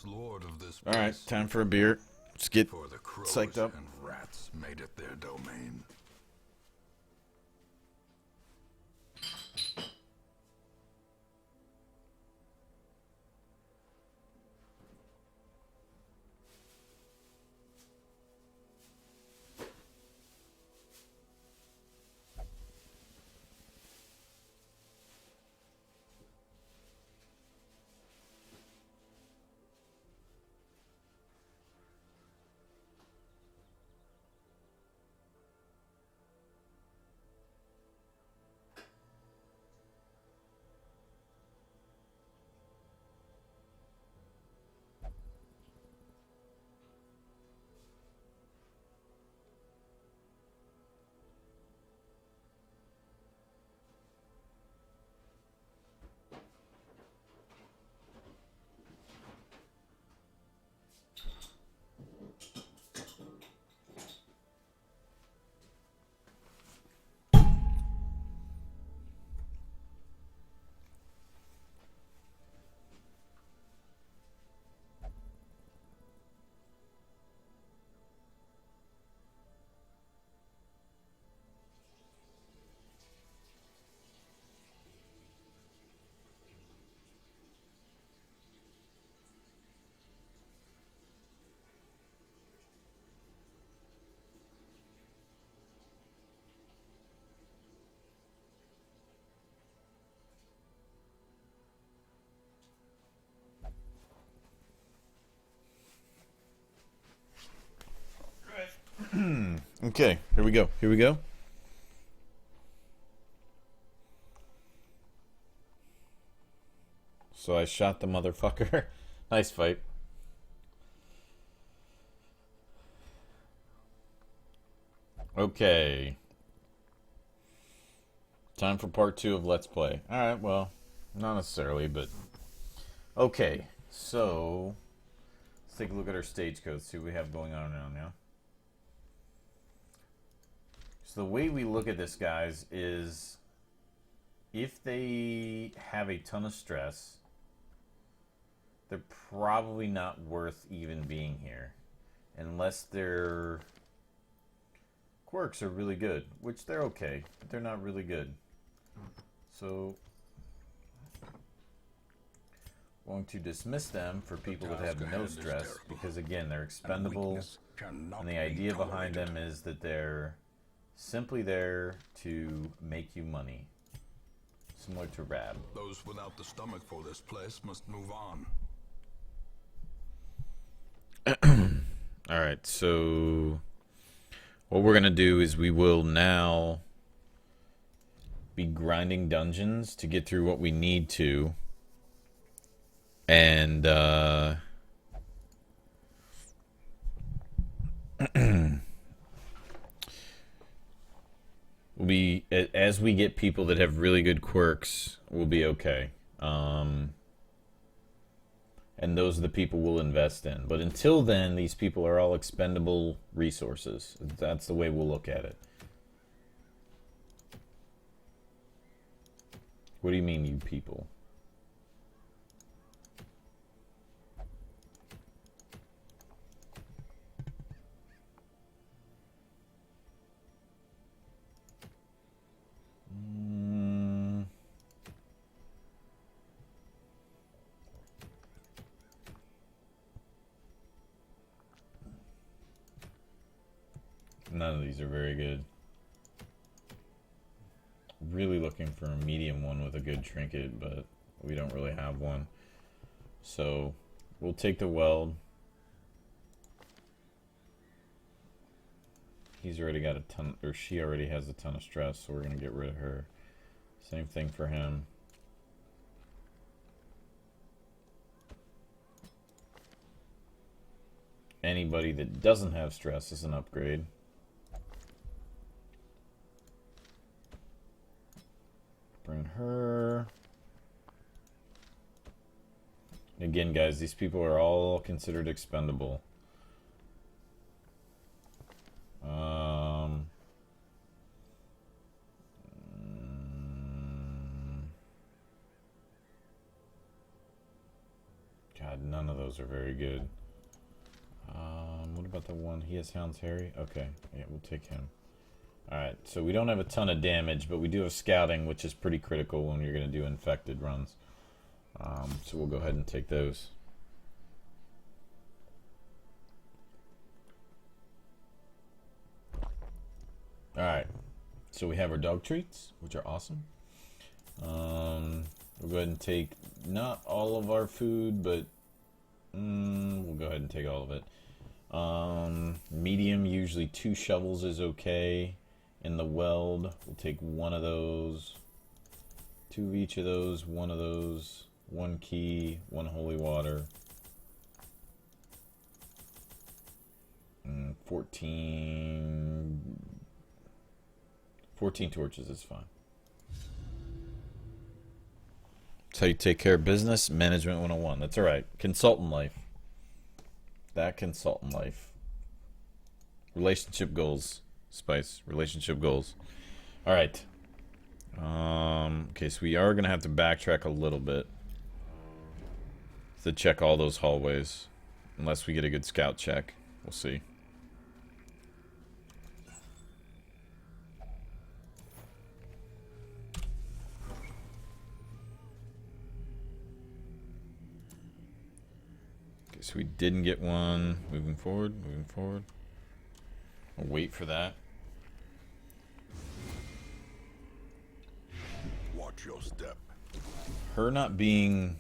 was lord of this All right, place. time for a beer. Let's get For the crows psyched up. and rats made it their domain. Okay, here we go. Here we go. So I shot the motherfucker. Nice fight. Okay. Time for part 2 of Let's Play. Alright, well, not necessarily, but... Okay, so... Let's take a look at our stagecoach, see what we have going on now. So the way we look at this, guys, is... If they have a ton of stress, they're probably not worth even being here. Unless their quirks are really good, which they're okay, but they're not really good. So, going to dismiss them for people that have no stress, because again, they're expendable, and the idea behind them is that they're simply there to make you money. Similar to Rab. Those without the stomach for this place must move on. Alright, so what we're going to do is we will now be grinding dungeons to get through what we need to. And, as we get people that have really good quirks, we'll be okay. And those are the people we'll invest in. But until then, these people are all expendable resources. That's the way we'll look at it. What do you mean, you people? None of these are very good. Really looking for a medium one with a good trinket, but we don't really have one. So we'll take the weld. He's already got a ton, or she already has a ton of stress, so we're gonna get rid of her. Same thing for him. Anybody that doesn't have stress is an upgrade. Bring her. Again, guys, these people are all considered expendable. God God, none of those are very good. What about the one? He has Hound's Harry? Okay, yeah, we'll take him. Alright, so we don't have a ton of damage, but we do have scouting, which is pretty critical when you're going to do infected runs. So we'll go ahead and take those. Alright, so we have our dog treats, which are awesome. We'll go ahead and take not all of our food, but we'll go ahead and take all of it. Medium, usually 2 shovels is okay. In the weld, we'll take 1 of those, 2 of each of those, 1 of those, 1 key, 1 holy water. 14 torches is fine. That's how you take care of business. Management 101. That's alright. Consultant life. That consultant life. Relationship goals. Spice. Relationship goals. Alright. Okay, so we are going to have to backtrack a little bit to check all those hallways. Unless we get a good scout check. We'll see. So we didn't get one. Moving forward, moving forward. We'll wait for that. Watch your step. Her not getting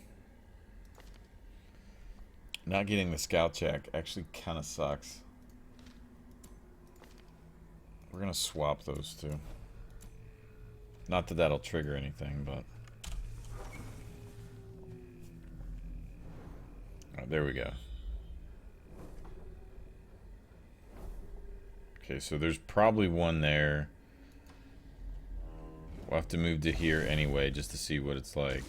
the scout check actually kind of sucks. We're gonna swap those two. Not that that'll trigger anything, but there we go. Okay, so there's probably one there. We'll have to move to here anyway, just to see what it's like.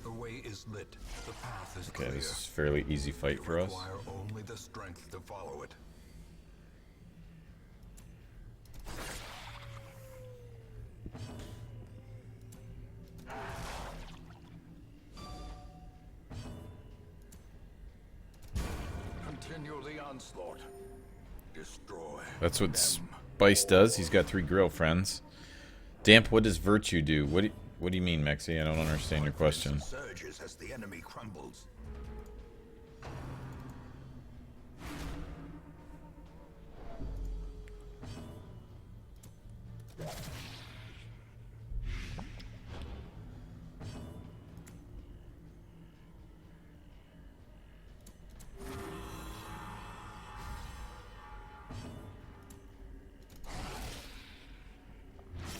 The way is lit. The path is Okay, clear. this is a fairly easy fight for us. Require only the strength to follow it. Continue the onslaught. Destroy. That's what them. Spice does. He's got 3 girlfriends. Damp, what does virtue do? What do you mean, Mexi? I don't understand your question. Surges as the enemy crumbles.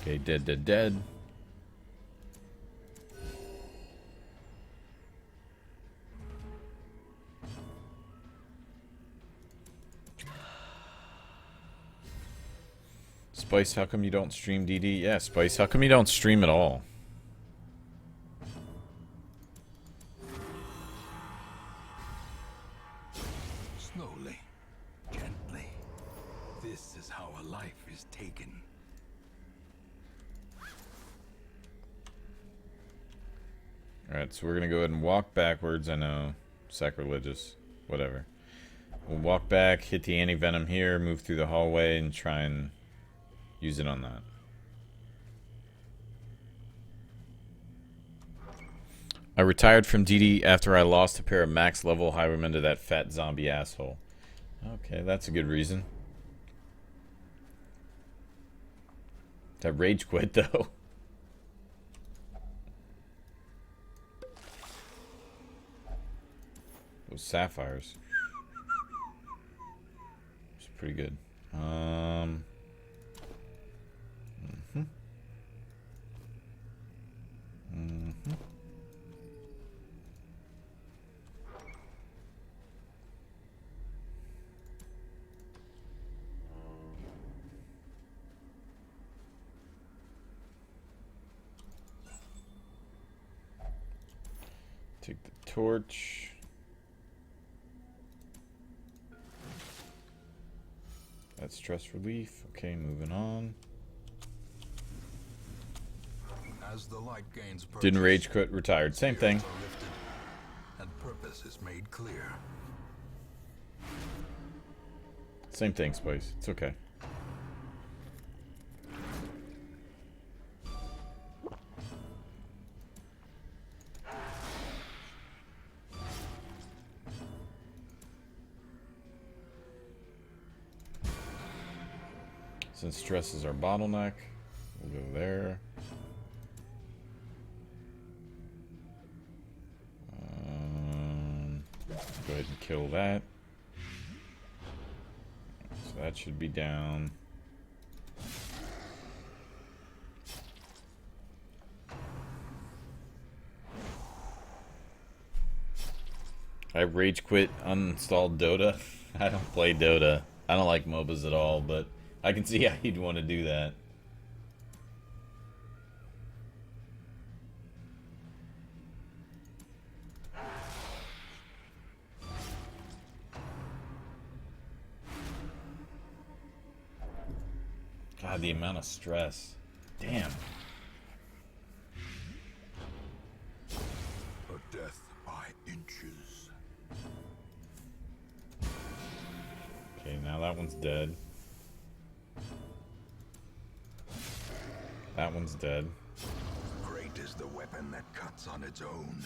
Okay, dead. Spice, how come you don't stream DD? Yeah, Spice, how come you don't stream at all? Slowly, gently. This is how a life is taken. Alright, so we're gonna go ahead and walk backwards. I know, sacrilegious, whatever. We'll walk back, hit the anti-venom here, move through the hallway, and try and use it on that. I retired from DD after I lost a pair of max level highwaymen to that fat zombie asshole. Okay, that's a good reason. That rage quit though. Those sapphires. It's pretty good. Take the torch. That's stress relief. Okay, moving on. As the light gains purchase, Didn't rage quit, retired. Same thing. spirits are lifted, and purpose is made clear. Same thing, Spice. It's okay. Since stress is our bottleneck, we'll go there. Go ahead and kill that. So that should be down. I rage quit, uninstalled Dota. I don't play Dota. I don't like MOBAs at all, but I can see how you'd want to do that. God, the amount of stress. Damn. A death by inches. Okay, now that one's dead. That one's dead. Great is the weapon that cuts on its own.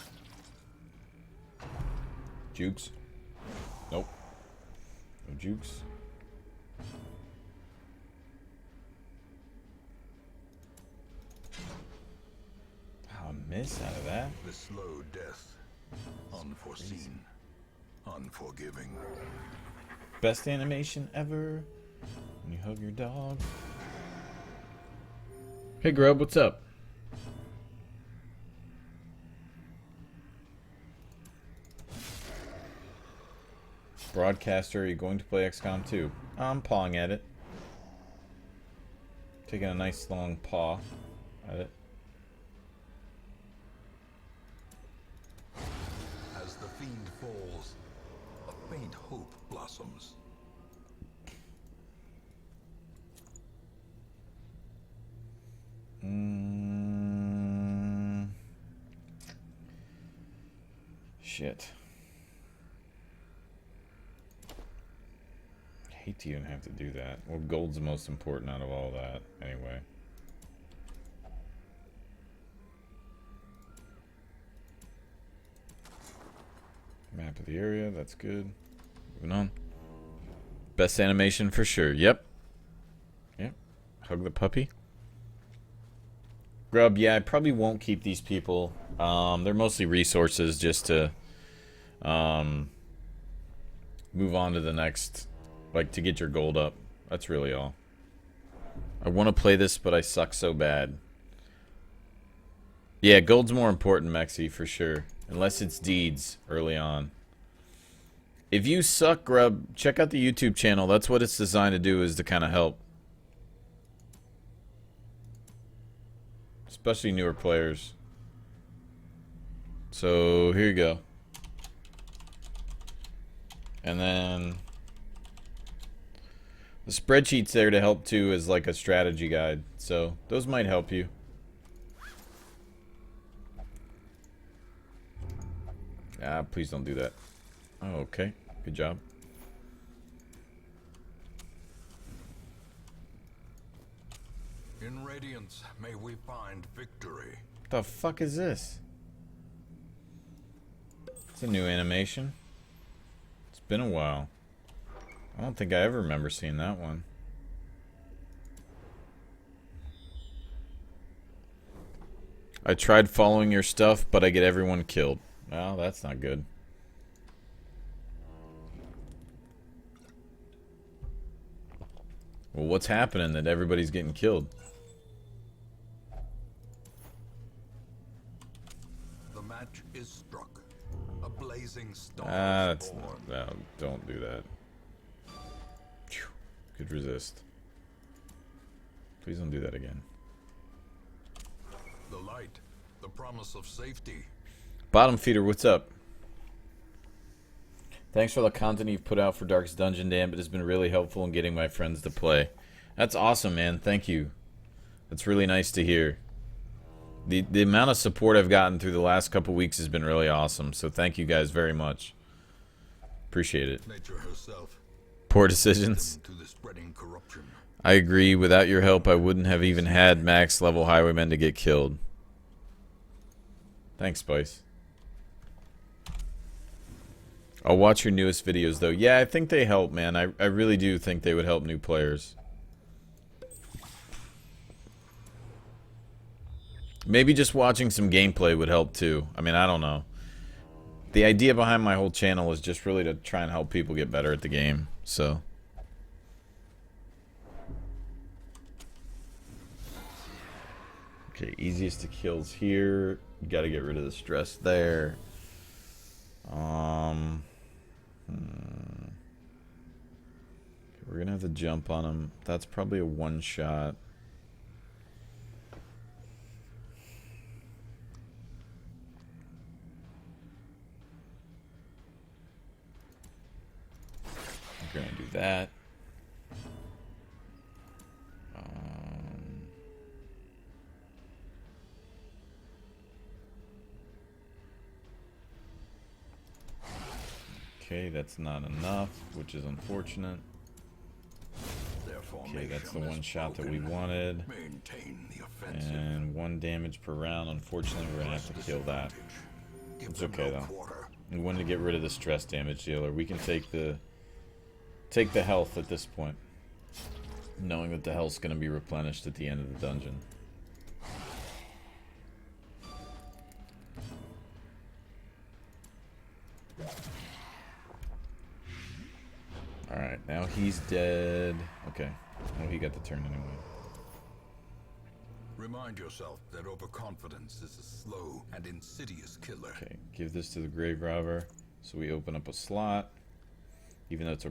Jukes. Nope. No jukes. Wow, a miss out of that. The slow death. Unforeseen. Unforgiving. Best animation ever. When you hug your dog. Hey Grub, what's up? Broadcaster, are you going to play XCOM 2? I'm pawing at it. Taking a nice long paw at it. As the fiend falls, a faint hope blossoms. Shit. I hate to even have to do that. Well, gold's the most important out of all that, anyway. Map of the area, that's good. Moving on. Best animation for sure. Yep. Yep. Hug the puppy. Grub, yeah, I probably won't keep these people. They're mostly resources just to move on to the next, like to get your gold up. That's really all. I want to play this, but I suck so bad. Yeah, gold's more important, Mexi, for sure. Unless it's deeds early on. If you suck, Grub, check out the YouTube channel. That's what it's designed to do, is to kind of help. Especially newer players. So, here you go. And then the spreadsheet's there to help too, as like a strategy guide. So, those might help you. Ah, please don't do that. Oh, okay. Good job. In Radiance, may we find victory. What the fuck is this? It's a new animation. It's been a while. I don't think I ever remember seeing that one. I tried following your stuff, but I get everyone killed. Well, that's not good. Well, what's happening that everybody's getting killed? The match is struck. A blazing star. That's is born. not. No, don't do that. Phew, could resist. Please don't do that again. The light, the promise of safety. Bottom feeder, what's up? Thanks for the content you've put out for Dark's Dungeon Damp. It has been really helpful in getting my friends to play. That's awesome, man. Thank you. That's really nice to hear. The amount of support I've gotten through the last couple weeks has been really awesome. So thank you guys very much. Appreciate it. Nature herself. Poor decisions. To the spreading corruption. I agree. Without your help, I wouldn't have even had max level highwaymen to get killed. Thanks, Spice. I'll watch your newest videos, though. Yeah, I think they help, man. I really do think they would help new players. Maybe just watching some gameplay would help, too. I mean, I don't know. The idea behind my whole channel is just really to try and help people get better at the game, so... Okay, easiest to kills here. You gotta get rid of the stress there. We're gonna have to jump on him. That's probably a one shot. We're gonna do that. Okay, that's not enough, which is unfortunate. Okay, that's the one shot that we wanted. And 1 damage per round. Unfortunately, we're gonna have to kill that. It's okay though. We wanted to get rid of the stress damage dealer. We can take the health at this point, knowing that the health's gonna be replenished at the end of the dungeon. Alright, now he's dead. Okay. Well, he got the turn anyway. Remind yourself that overconfidence is a slow and insidious killer. Okay, give this to the grave robber. So we open up a slot. Even though it's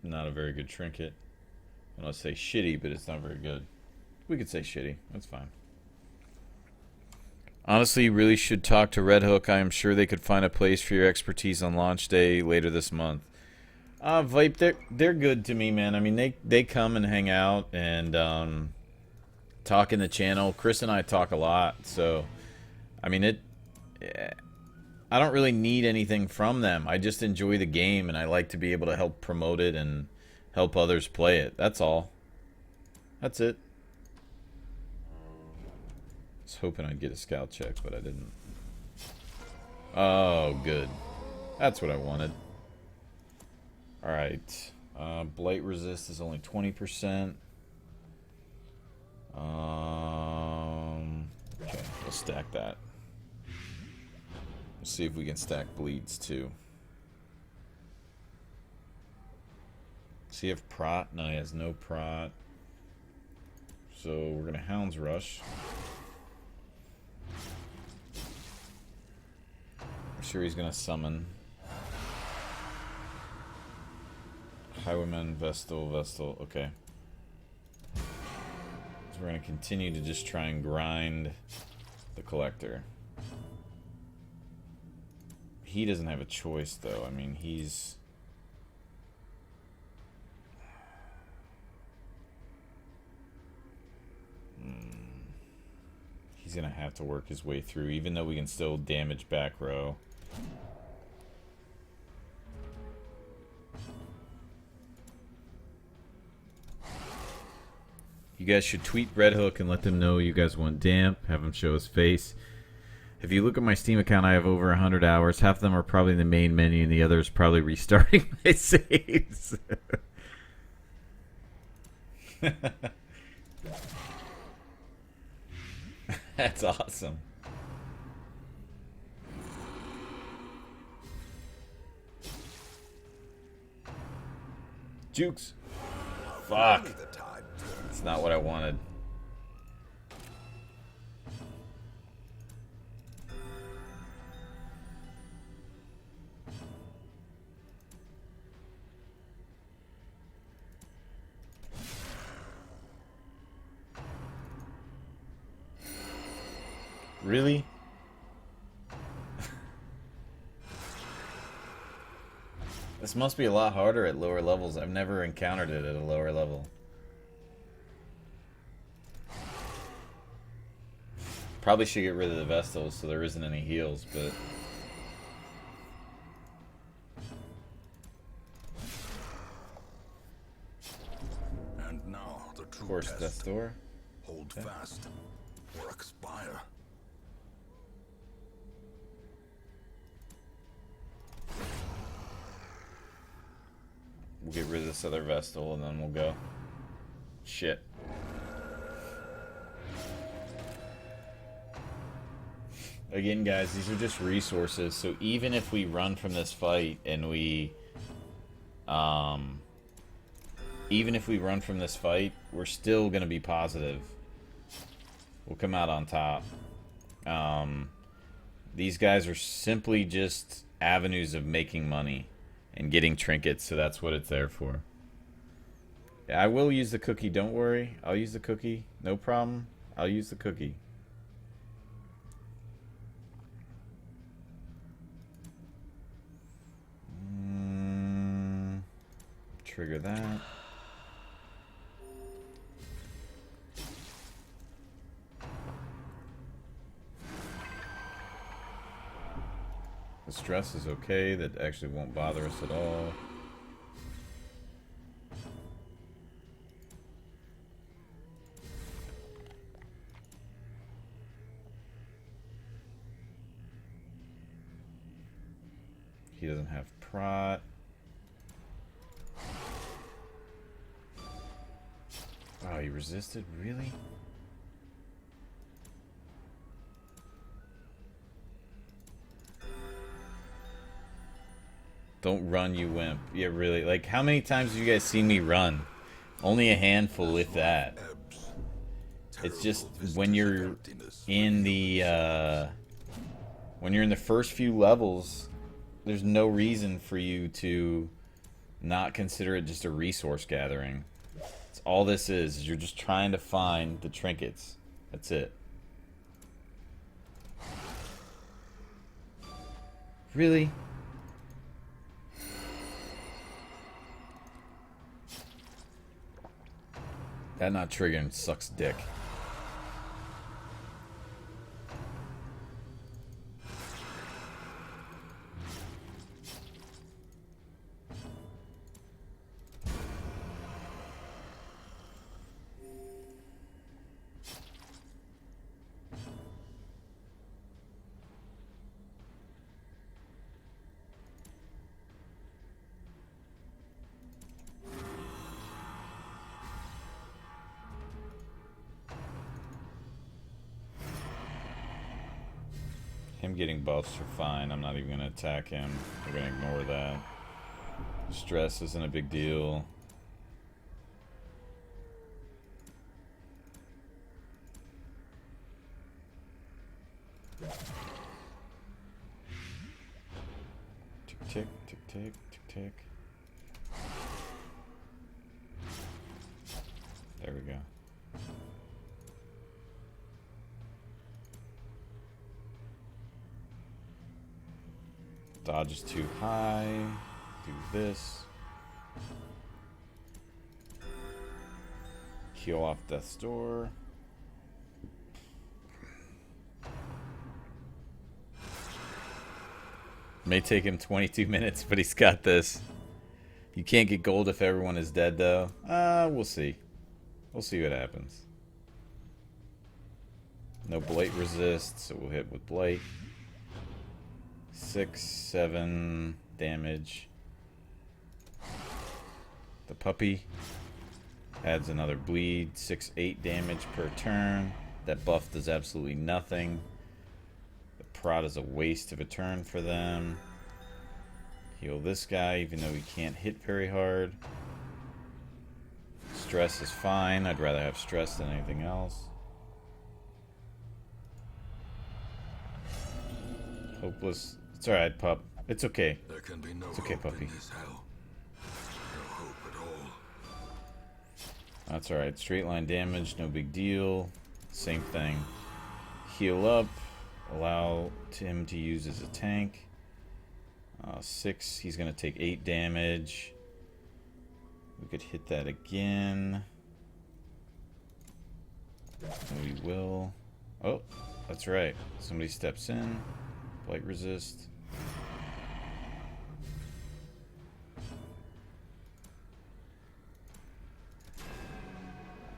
not a very good trinket. I don't want to say shitty, but it's not very good. We could say shitty. That's fine. Honestly, you really should talk to Red Hook. I am sure they could find a place for your expertise on launch day later this month. Vipe, they're good to me, man. I mean, they come and hang out and talk in the channel. Chris and I talk a lot, so I mean I don't really need anything from them. I just enjoy the game, and I like to be able to help promote it and help others play it. That's all. That's it. I was hoping I'd get a scout check, but I didn't. Oh, good. That's what I wanted. Alright, blight resist is only 20%. Okay, we'll stack that. We'll see if we can stack bleeds too. Does he have prot? No, he has no prot. So we're gonna Hound's Rush. I'm sure he's gonna summon. Highwayman, Vestal, okay. So we're going to continue to just try and grind the collector. He doesn't have a choice, though. I mean, he's... He's going to have to work his way through, even though we can still damage back row. You guys should tweet Red Hook and let them know you guys want damp. Have him show his face. If you look at my Steam account, I have over 100 hours. Half of them are probably in the main menu, and the others probably restarting my saves. That's awesome. Jukes. Fuck. That's not what I wanted. Really? This must be a lot harder at lower levels. I've never encountered it at a lower level. Probably should get rid of the Vestals so there isn't any heals, but... And now the true Of course, test. Death's Door. Hold fast or expire. We'll get rid of this other Vestal and then we'll go. Shit. Again, guys, these are just resources, so even if we run from this fight and we... even if we run from this fight, we're still going to be positive. We'll come out on top. These guys are simply just avenues of making money and getting trinkets, so that's what it's there for. Yeah, I will use the cookie, don't worry. I'll use the cookie, no problem. I'll use the cookie. Trigger that. The stress is okay. That actually won't bother us at all. He doesn't have prot. Oh, he resisted? Really? Don't run, you wimp. Yeah, really. Like, how many times have you guys seen me run? Only a handful, if that. It's just when you're in the first few levels, there's no reason for you to not consider it just a resource gathering. That's all this is you're just trying to find the trinkets. That's it. Really? That not triggering sucks dick. Him getting buffs are fine. I'm not even going to attack him. We're going to ignore that. Stress isn't a big deal. Tick, tick, tick, tick, tick, tick. There we go. Dodge is too high. Do this. Heal off Death's Door. May take him 22 minutes, but he's got this. You can't get gold if everyone is dead, though. We'll see. We'll see what happens. No Blight resist, so we'll hit with Blight. 6, 7 damage. The puppy adds another bleed. 6, 8 damage per turn. That buff does absolutely nothing. The prod is a waste of a turn for them. Heal this guy, even though he can't hit very hard. Stress is fine. I'd rather have stress than anything else. Hopeless. It's alright, pup. It's okay. There can be no It's okay, hope puppy. in this hell. No hope at all. That's alright. Straight line damage, no big deal. Same thing. Heal up. Allow him to use as a tank. 6, he's going to take 8 damage. We could hit that again. And we will. Oh, that's right. Somebody steps in. Blight resist.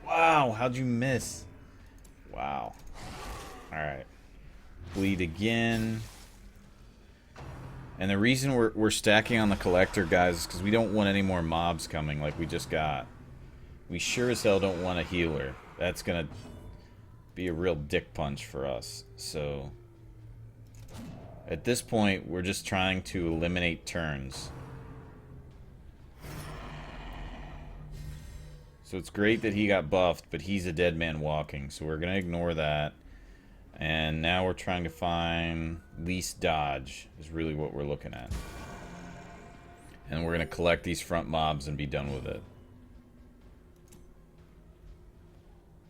Wow, how'd you miss? Wow. Alright. Bleed again. And the reason we're stacking on the collector, guys, is because we don't want any more mobs coming like we just got. We sure as hell don't want a healer. That's gonna be a real dick punch for us. So at this point, we're just trying to eliminate turns. So it's great that he got buffed, but he's a dead man walking, so we're going to ignore that. And now we're trying to find least dodge is really what we're looking at. And we're going to collect these front mobs and be done with it.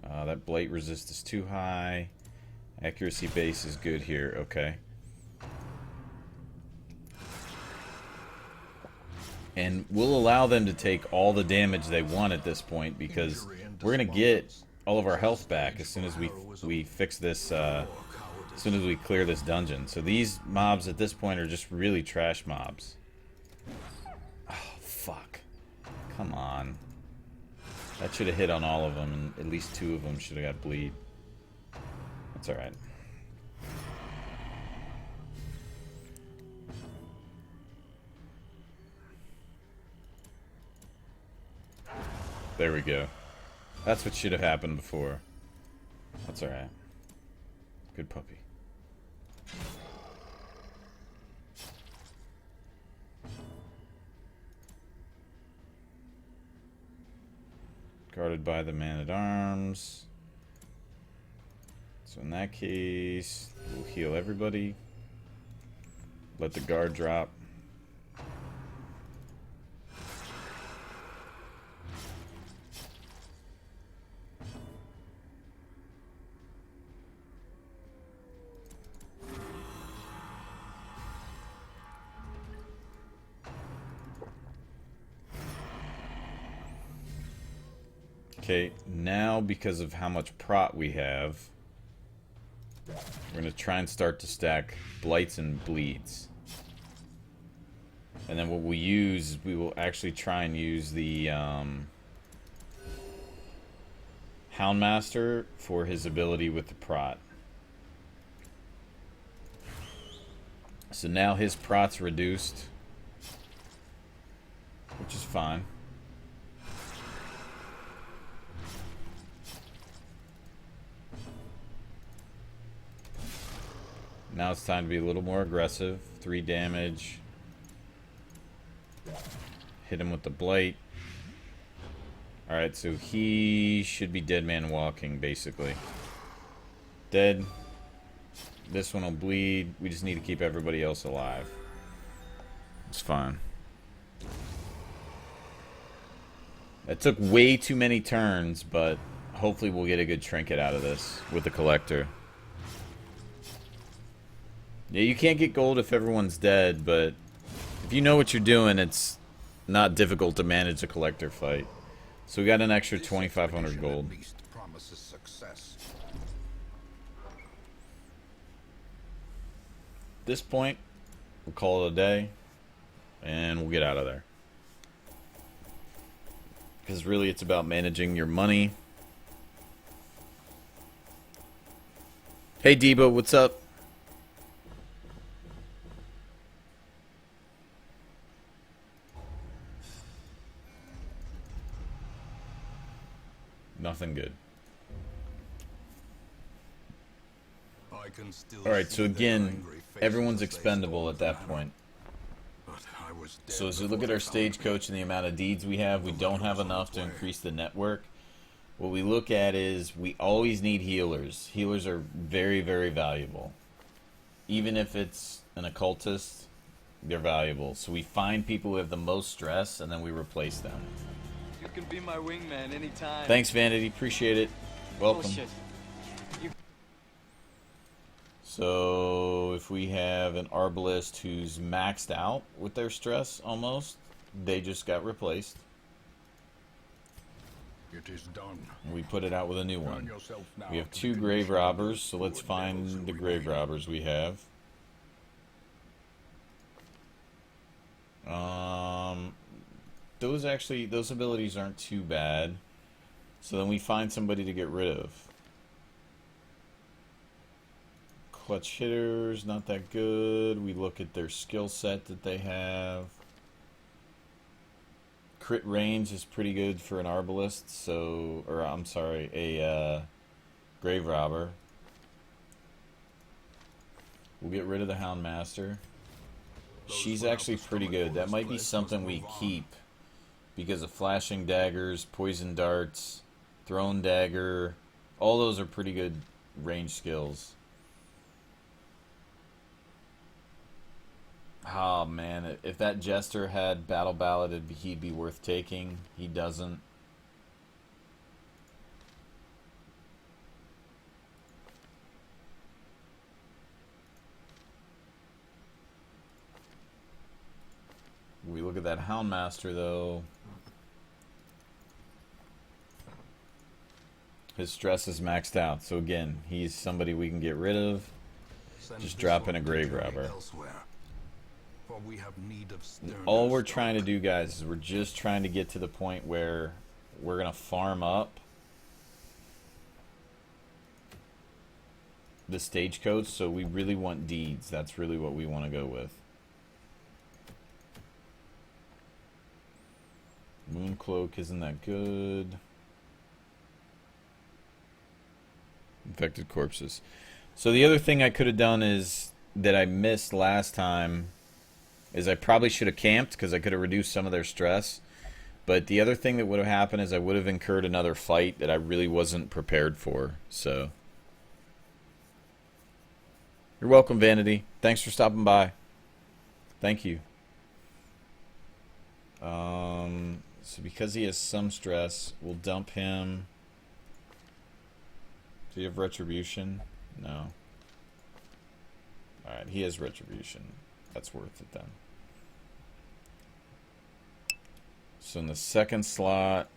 That blight resist is too high. Accuracy base is good here, okay. And we'll allow them to take all the damage they want at this point because we're going to get all of our health back as soon as we fix this, as soon as we clear this dungeon. So these mobs at this point are just really trash mobs. Oh, fuck. Come on. That should have hit on all of them, and at least 2 of them should have got bleed. That's alright. There we go. That's what should have happened before. That's alright. Good puppy. Guarded by the man-at-arms. So in that case, we'll heal everybody. Let the guard drop. Okay, now because of how much prot we have, we're going to try and start to stack blights and bleeds. And then what we use, we will actually try and use the Houndmaster for his ability with the prot. So now his prot's reduced, which is fine. Now it's time to be a little more aggressive. 3 damage. Hit him with the blight. Alright, so he should be dead man walking, basically. Dead. This one will bleed. We just need to keep everybody else alive. It's fine. It took way too many turns, but hopefully we'll get a good trinket out of this with the collector. Yeah, you can't get gold if everyone's dead, but if you know what you're doing, it's not difficult to manage a collector fight. So we got an extra 2,500 gold. At this point, we'll call it a day, and we'll get out of there. Because really it's about managing your money. Hey Debo, what's up? Nothing good. Alright, so again, everyone's expendable at that point. So as we look at our stagecoach and the amount of deeds we have, we don't have enough to increase the network. What we look at is we always need healers. Healers are very, very valuable. Even if it's an occultist, they're valuable. So we find people who have the most stress and then we replace them. You can be my wingman anytime. Thanks, Vanity. Appreciate it. Welcome. Bullshit. So if we have an arbalist who's maxed out with their stress almost, they just got replaced. It is done. We put it out with a new Turn one. yourself now We have to 2 the grave condition of robbers, those so let's poor devils find who the grave remain. robbers we have. Those abilities aren't too bad. So then we find somebody to get rid of. Clutch hitters, not that good. We look at their skill set that they have. Crit range is pretty good for an arbalist, so, or I'm sorry, a grave robber. We'll get rid of the Hound Master. She's actually pretty good. That might be something we keep because of flashing daggers, poison darts, thrown dagger. All those are pretty good range skills. Oh man, if that Jester had Battle Ballad, he'd be worth taking. He doesn't. We look at that Houndmaster though. His stress is maxed out, so again, he's somebody we can get rid of. Just drop in a grave robber. All we're trying to do, guys, is we're just trying to get to the point where we're gonna farm up the stagecoach, so we really want deeds. That's really what we want to go with. Mooncloak isn't that good. Infected corpses. So the other thing I could have done is that I missed last time is I probably should have camped because I could have reduced some of their stress. But the other thing that would have happened is I would have incurred another fight that I really wasn't prepared for. So you're welcome, Vanity. Thanks for stopping by. Thank you. So because he has some stress, we'll dump him. Do you have Retribution? No. Alright, he has Retribution. That's worth it then. So in the second slot,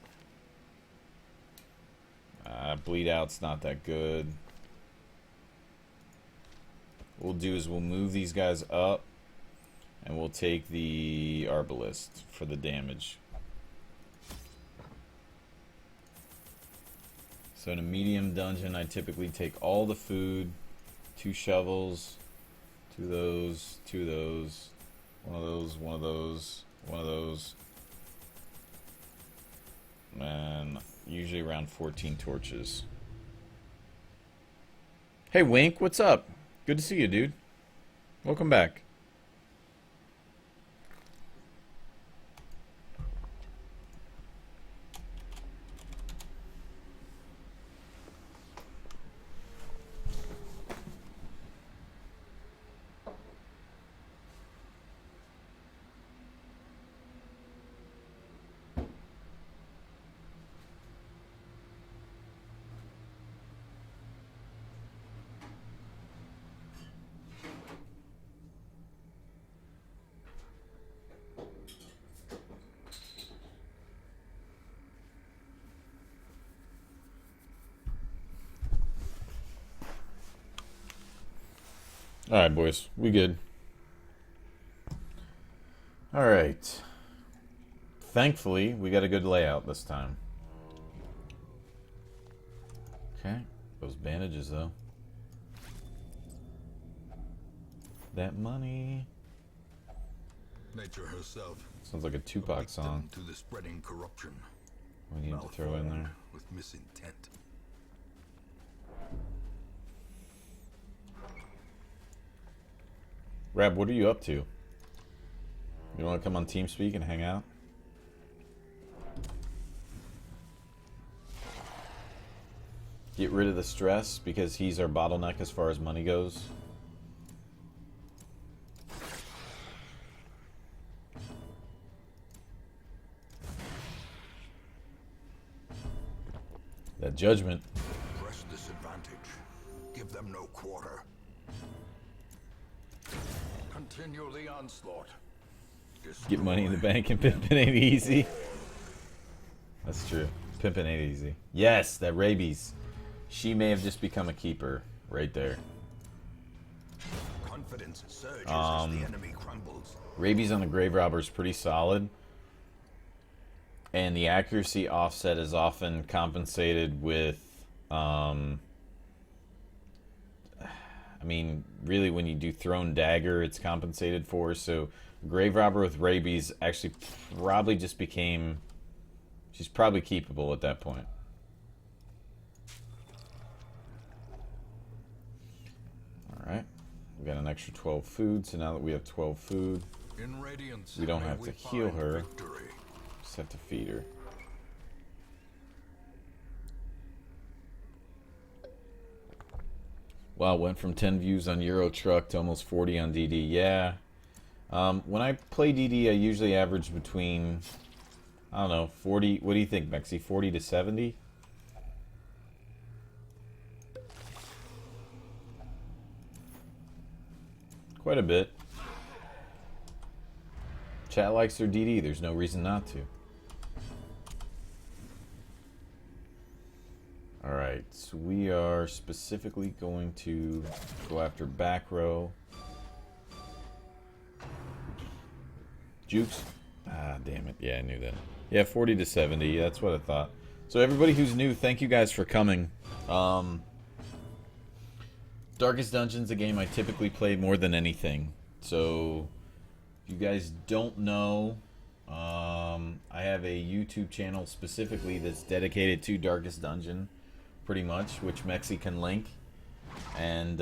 Bleed Out's not that good. What we'll do is we'll move these guys up, and we'll take the Arbalist for the damage. So in a medium dungeon, I typically take all the food, 2 shovels, 2 of those, 2 of those, 1 of those, 1 of those, 1 of those, and usually around 14 torches. Hey Wink, what's up? Good to see you, dude. Welcome back. Alright, boys. We good. Alright. Thankfully, we got a good layout this time. Okay. Those bandages, though. That money. Nature herself. Sounds like a Tupac song. To the spreading corruption. We need to throw in there. With misintent. Rab, what are you up to? You want to come on TeamSpeak and hang out? Get rid of the stress because he's our bottleneck as far as money goes. That judgment. Press disadvantage. Give them no quarter. Continue the onslaught. Get money in the bank and Pippin ain't easy. That's true. Pimpin' ain't easy. Yes, that rabies. She may have just become a keeper right there. Confidence surges as the enemy crumbles. Rabies on the Grave Robber is pretty solid. And the accuracy offset is often compensated with... I mean, really, when you do Thrown Dagger, it's compensated for. So, Grave Robber with Rabies actually probably just became... She's probably keepable at that point. Alright. We got an extra 12 food, so now that we have 12 food, In Radiance, we don't may have we to heal find her. victory. Just have to feed her. Wow, went from 10 views on Euro Truck to almost 40 on DD. Yeah. When I play DD, I usually average between, I don't know, 40. What do you think, Mexi? 40 to 70? Quite a bit. Chat likes their DD. There's no reason not to. Alright, so we are specifically going to go after back row. Jukes. Ah, damn it. Yeah, I knew that. Yeah, 40 to 70. That's what I thought. So everybody who's new, thank you guys for coming. Darkest Dungeon's a game I typically play more than anything. So, if you guys don't know, I have a YouTube channel specifically that's dedicated to Darkest Dungeon, pretty much, which Mexi can link. And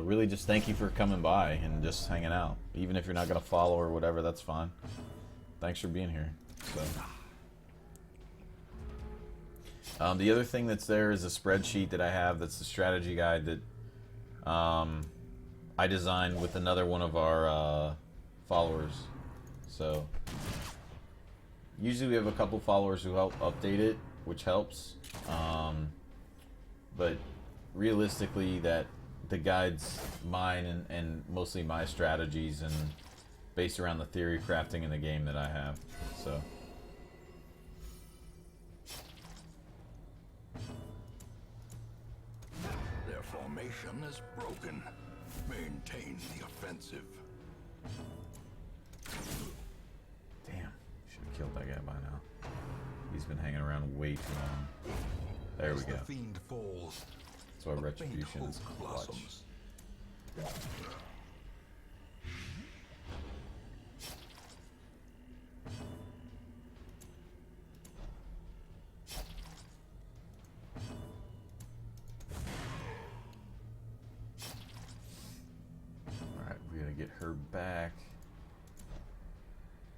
really just thank you for coming by and just hanging out. Even if you're not going to follow or whatever, that's fine. Thanks for being here. So, the other thing that's there is a spreadsheet that I have that's the strategy guide that I designed with another one of our followers. So usually we have a couple followers who help update it, which helps. But realistically, that the guide's mine and mostly my strategies and based around the theory crafting in the game that I have. So. Their formation is broken. Maintain the offensive. Damn, should have killed that guy by now. He's been hanging around way too long. There we As go. the fiend falls, That's why a faint retribution is hope clutch. blossoms. Alright, we're gonna get her back.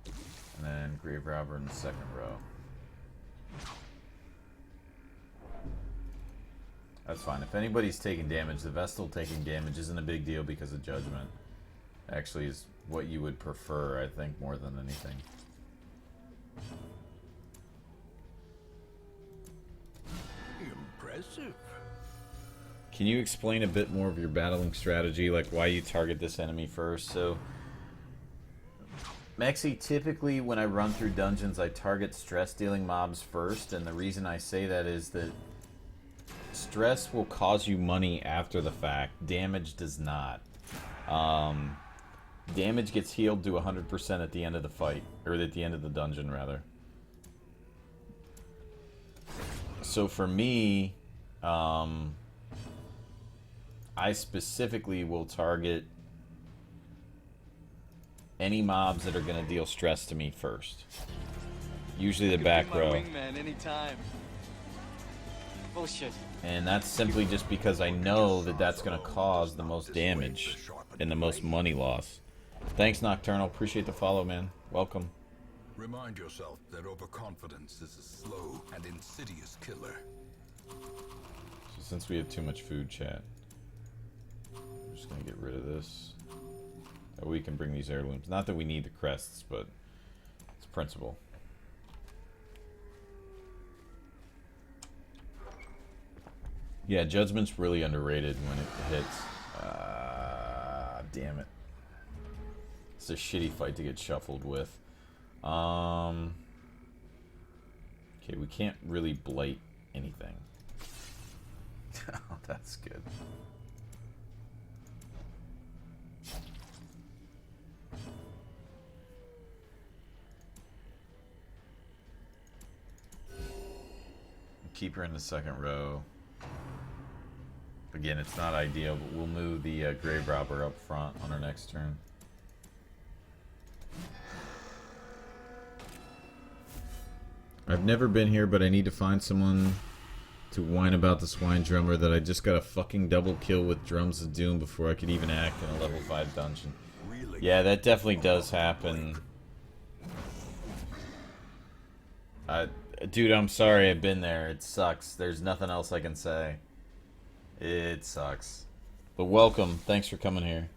And then Grave Robber in the second row. That's fine. If anybody's taking damage, the Vestal taking damage isn't a big deal because of Judgment. Actually is what you would prefer, I think, more than anything. Impressive. Can you explain a bit more of your battling strategy, like why you target this enemy first? So, Mexi, typically when I run through dungeons, I target stress-dealing mobs first, and the reason I say that is that stress will cause you money after the fact. Damage does not. Damage gets healed to 100% at the end of the fight, or at the end of the dungeon, rather. So for me, I specifically will target any mobs that are going to deal stress to me first. Usually the back row. Wingman anytime. Bullshit. And that's simply just because I know that that's going to cause the most damage and the most money loss. Thanks, Nocturnal. Appreciate the follow, man. Welcome. Remind yourself that overconfidence is a slow and insidious killer. So since we have too much food, chat, I'm just going to get rid of this. That way we can bring these heirlooms. Not that we need the crests, but it's principle. Yeah, Judgment's really underrated when it hits. Damn it. It's a shitty fight to get shuffled with. Okay, Okay, we can't really blight anything. Oh, that's good. Keep her in the second row. Again, it's not ideal, but we'll move the grave robber up front on our next turn. I've never been here, but I need to find someone to whine about the swine drummer that I just got a fucking double kill with Drums of Doom before I could even act in a level 5 dungeon. Yeah, that definitely does happen. Dude, I'm sorry, I've been there. It sucks. There's nothing else I can say. It sucks. But welcome. Thanks for coming here.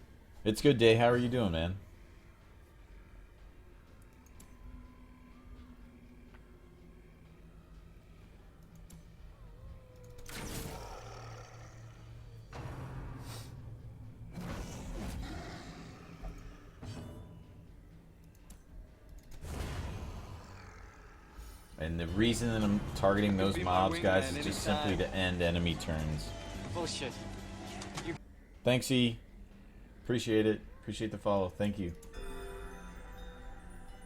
It's good day. How are you doing, man? And the reason that I'm targeting those mobs, guys, is just simply to end enemy turns. Bullshit. Thanks, E. Appreciate it. Appreciate the follow. Thank you.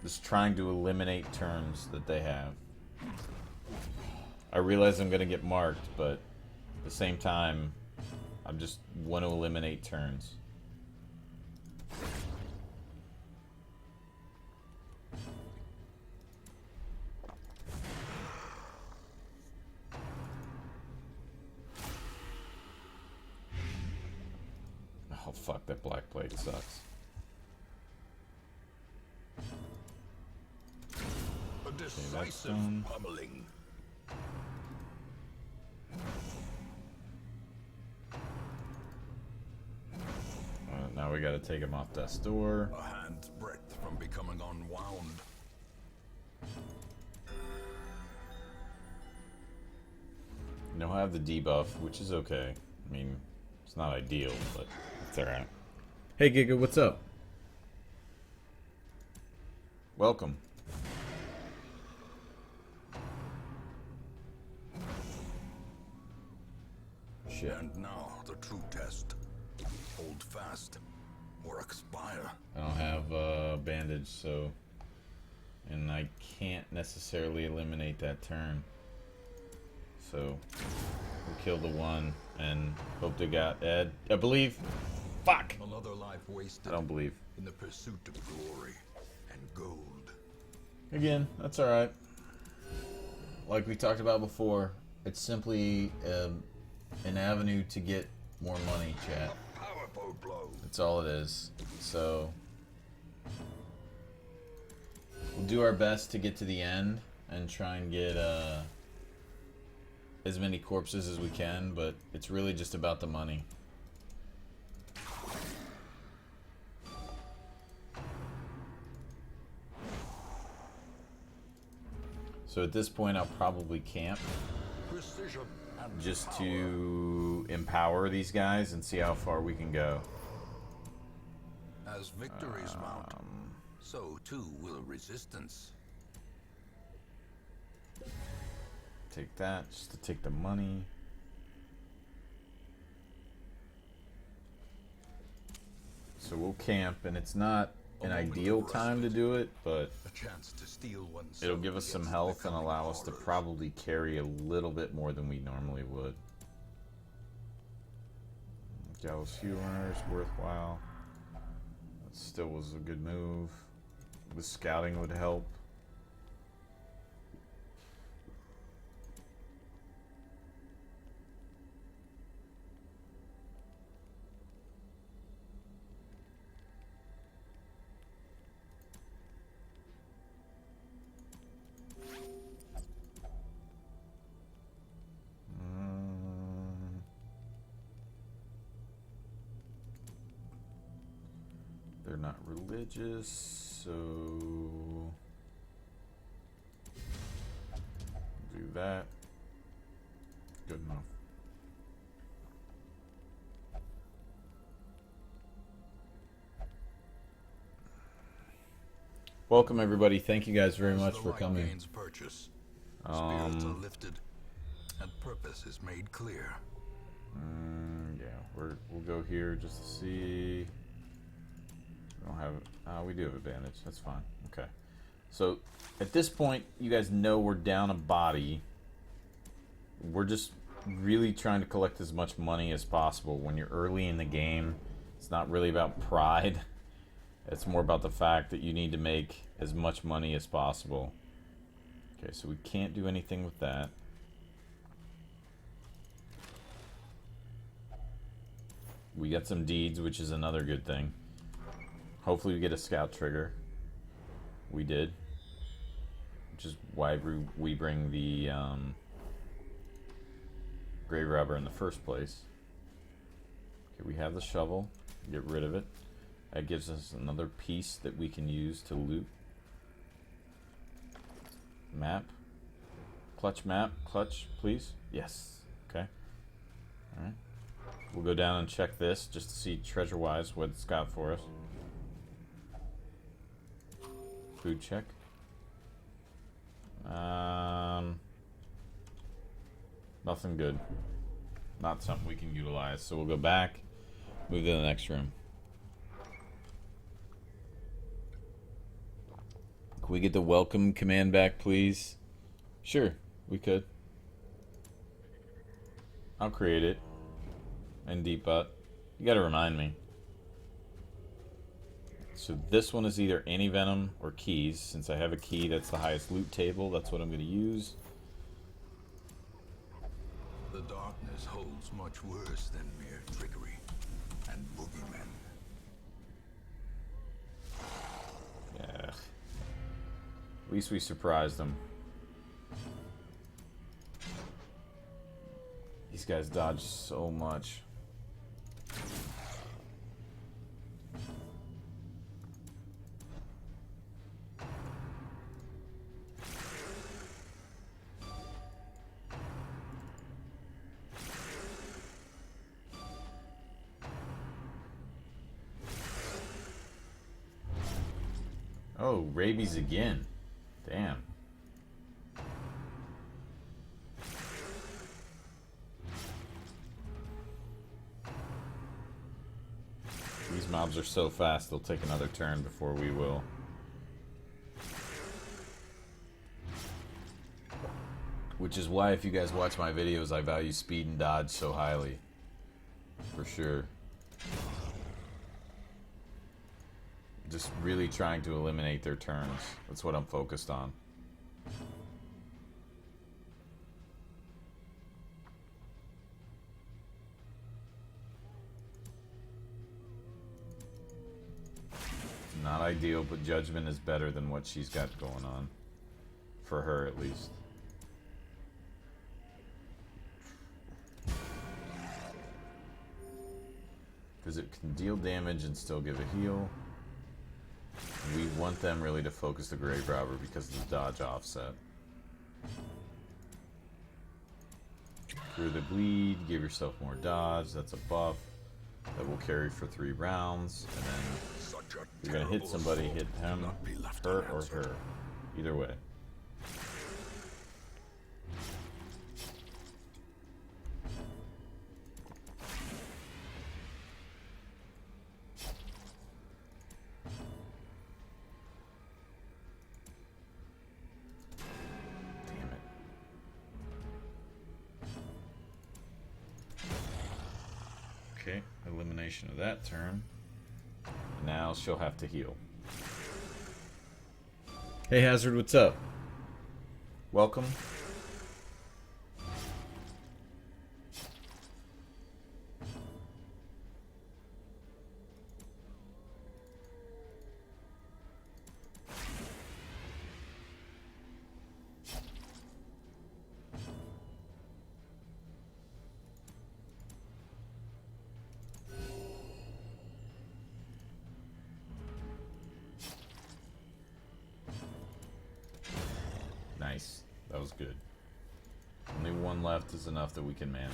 Just trying to eliminate turns that they have. I realize I'm going to get marked, but at the same time, I just want to eliminate turns. Oh fuck, that black plate sucks. A decisive pummeling. Now we gotta take him off death's door. A hand's breadth from becoming unwound. No, I have the debuff, which is okay. I mean, it's not ideal, but it's alright. Hey Giga, what's up? Welcome. Shit. And now the true test. Hold fast or expire. I don't have a bandage, so... And I can't necessarily eliminate that turn. So, we'll kill the one and hope to God Ed. I believe. Fuck! Another life wasted I don't believe. in the pursuit of glory and gold. Again, that's alright. Like we talked about before, it's simply an avenue to get more money, chat. Powerful blow. That's all it is. So, we'll do our best to get to the end and try and get as many corpses as we can, but it's really just about the money. So at this point, I'll probably camp Precision and just power. to empower these guys and see how far we can go. As victories mount, so too will resistance. Take that, just to take the money. So we'll camp, and it's not an ideal time to do it, but A chance to steal one's it'll give us some health and allow us to probably carry a little bit more than we normally would. Gallows Healer is worthwhile. That still was a good move. The scouting would help. They're not religious, so do that. Good enough. Welcome everybody. Thank you guys very much for coming. Purchase. Spirits are lifted, and purpose is made clear. Yeah, we'll go here just to see. We don't have. We do have advantage. That's fine. Okay. So at this point, you guys know we're down a body. We're just really trying to collect as much money as possible. When you're early in the game, it's not really about pride. It's more about the fact that you need to make as much money as possible. Okay, so we can't do anything with that. We got some deeds, which is another good thing. Hopefully we get a scout trigger. We did. Which is why we bring the grave robber in the first place. Okay, we have the shovel. Get rid of it. That gives us another piece that we can use to loot. Map. Clutch map. Clutch, please. Yes. Okay. Alright. We'll go down and check this just to see treasure-wise what it's got for us. Food check. Nothing good. Not something we can utilize. So we'll go back, move to the next room. Can we get the welcome command back, please? Sure, we could. I'll create it. And debut. You gotta remind me. So this one is either anti-venom or keys. Since I have a key that's the highest loot table, that's what I'm gonna use. The darkness holds much worse than mere trickery and boogeymen. Yeah. At least we surprised them. These guys dodge so much. Oh, rabies again. Damn. These mobs are so fast, they'll take another turn before we will. Which is why, if you guys watch my videos, I value speed and dodge so highly. For sure. Just really trying to eliminate their turns. That's what I'm focused on. Not ideal, but judgment is better than what she's got going on. For her, at least. Because it can deal damage and still give a heal. We want them really to focus the grave robber because of the dodge offset. Through the bleed, give yourself more dodge. That's a buff that will carry for 3 rounds. And then you're going to hit somebody, hit him, her, or her. Either way. Okay, elimination of that turn. Now she'll have to heal. Hey Hazard, what's up? Welcome. Nice. That was good. Only one left is enough that we can manage.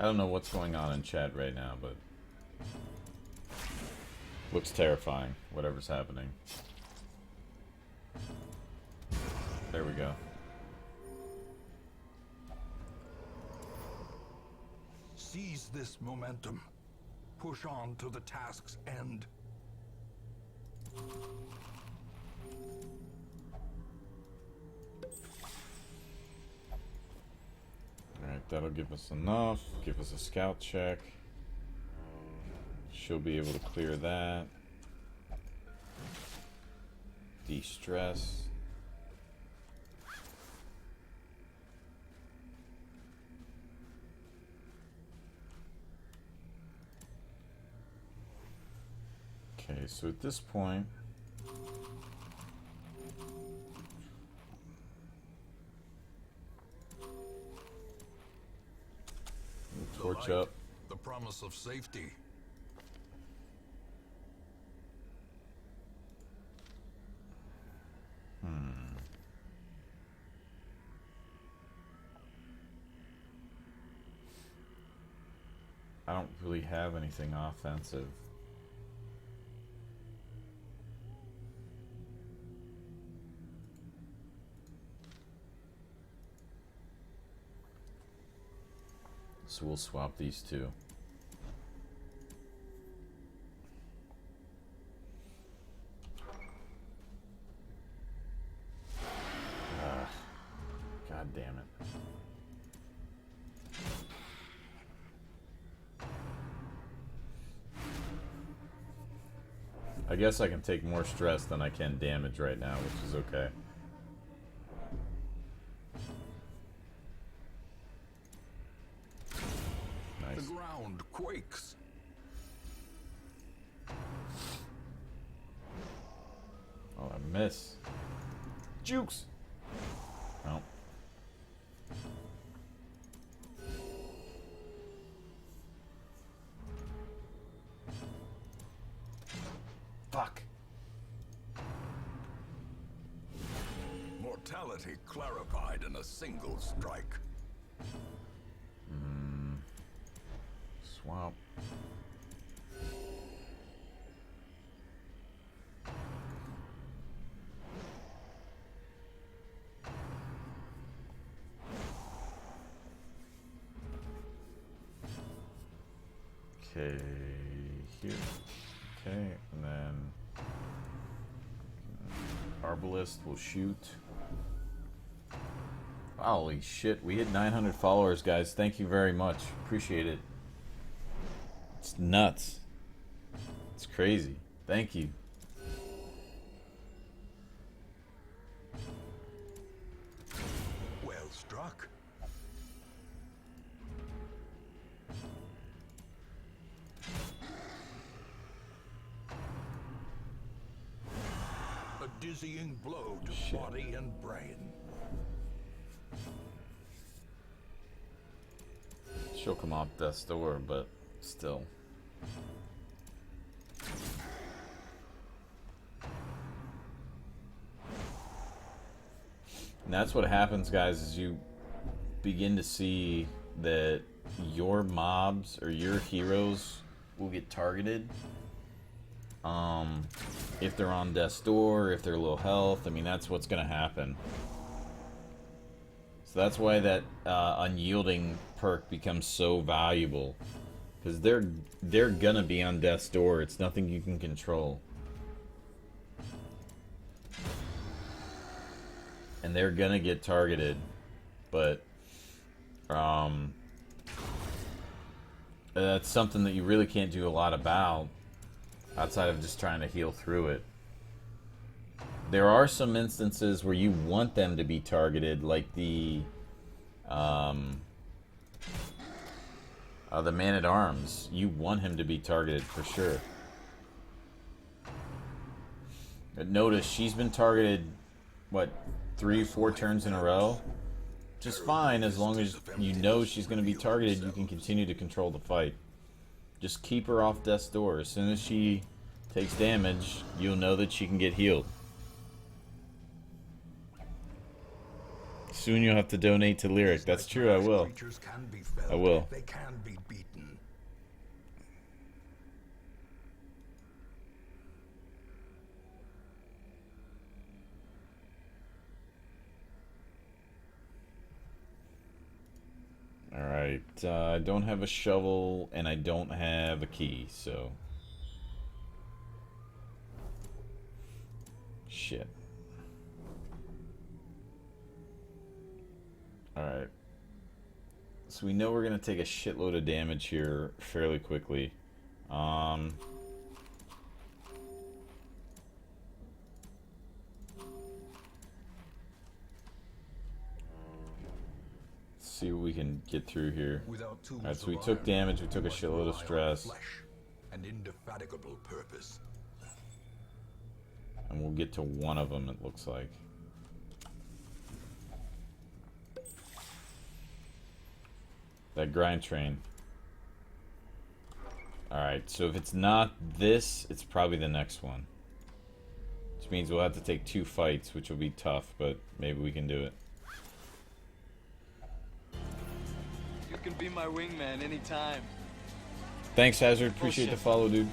I don't know what's going on in chat right now, but looks terrifying, whatever's happening. There we go. Seize this momentum. Push on to the task's end. Alright, that'll give us enough. Give us a scout check. She'll be able to clear that. De-stress. Okay, so at this point, we'll torch up. The promise of safety. I don't really have anything offensive. So we'll swap these two. God damn it. I guess I can take more stress than I can damage right now, which is okay. Nice. The ground quakes. Oh, I miss. Jukes! Oh. Fuck. Mortality clarified in a single strike. Swamp. Okay, here. Okay, and then Arbalist will shoot. Holy shit, we hit 900 followers, guys. Thank you very much. Appreciate it. It's nuts. It's crazy. Thank you. Well struck. A dizzying blow to body and brain. She'll come off death's door, but still. And that's what happens, guys, is you begin to see that your mobs or your heroes will get targeted. If they're on death's door, if they're low health, I mean, that's what's going to happen. So that's why that unyielding perk becomes so valuable. Because they're going to be on death's door. It's nothing you can control. And they're going to get targeted. But that's something that you really can't do a lot about. Outside of just trying to heal through it. There are some instances where you want them to be targeted, like the Man-at-Arms. You want him to be targeted for sure. But notice she's been targeted, what, 3-4 turns in a row? Just fine, as long as you know she's going to be targeted, you can continue to control the fight. Just keep her off death's door. As soon as she takes damage, you'll know that she can get healed. Soon you'll have to donate to Lyric. That's true, I will. Creatures can be felled. I will. They can be beaten. Alright, I don't have a shovel, and I don't have a key, so... Shit. Alright. So we know we're going to take a shitload of damage here fairly quickly. See what we can get through here. Alright, so we took damage, we took a shitload of stress. An indefatigable purpose. And we'll get to one of them, it looks like. That grind train. Alright, so if it's not this, it's probably the next one. Which means we'll have to take 2 fights, which will be tough, but maybe we can do it. You can be my wingman anytime. Thanks, Hazard. Appreciate the follow, dude.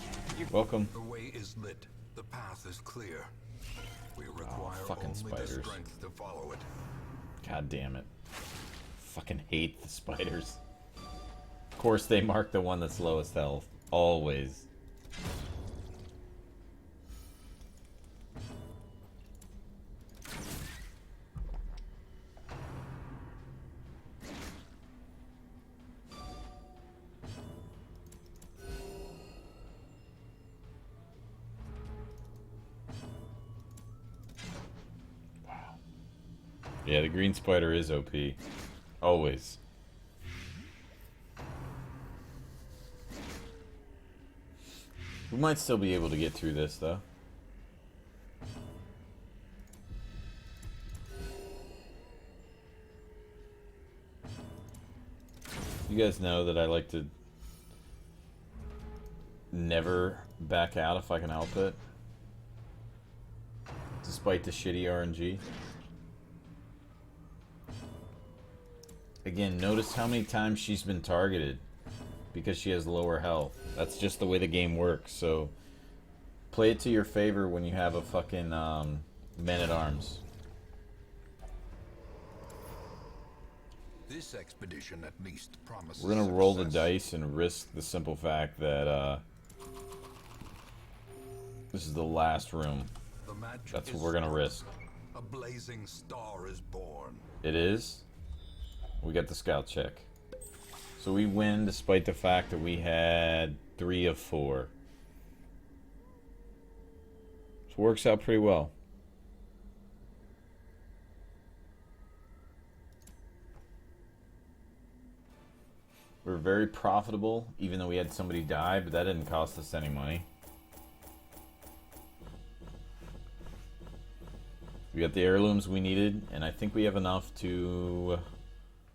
Welcome. The way is lit. The path is clear. We require fucking only spiders. the strength to follow it. God damn it. Fucking hate the spiders. Of course, they mark the one that's lowest health. Always. Yeah, the green spider is OP. Always. We might still be able to get through this, though. You guys know that I like to never back out if I can help it. Despite the shitty RNG. Again, notice how many times she's been targeted because she has lower health. That's just the way the game works, so play it to your favor when you have a fucking man-at-arms. This expedition at least promises We're gonna roll the success. dice and risk the simple fact that this is the last room. The match That's what is we're gonna struck. risk. A blazing star is born. It is. We got the scout check. So we win despite the fact that we had 3 of 4. So it works out pretty well. We're very profitable, even though we had somebody die, but that didn't cost us any money. We got the heirlooms we needed, and I think we have enough to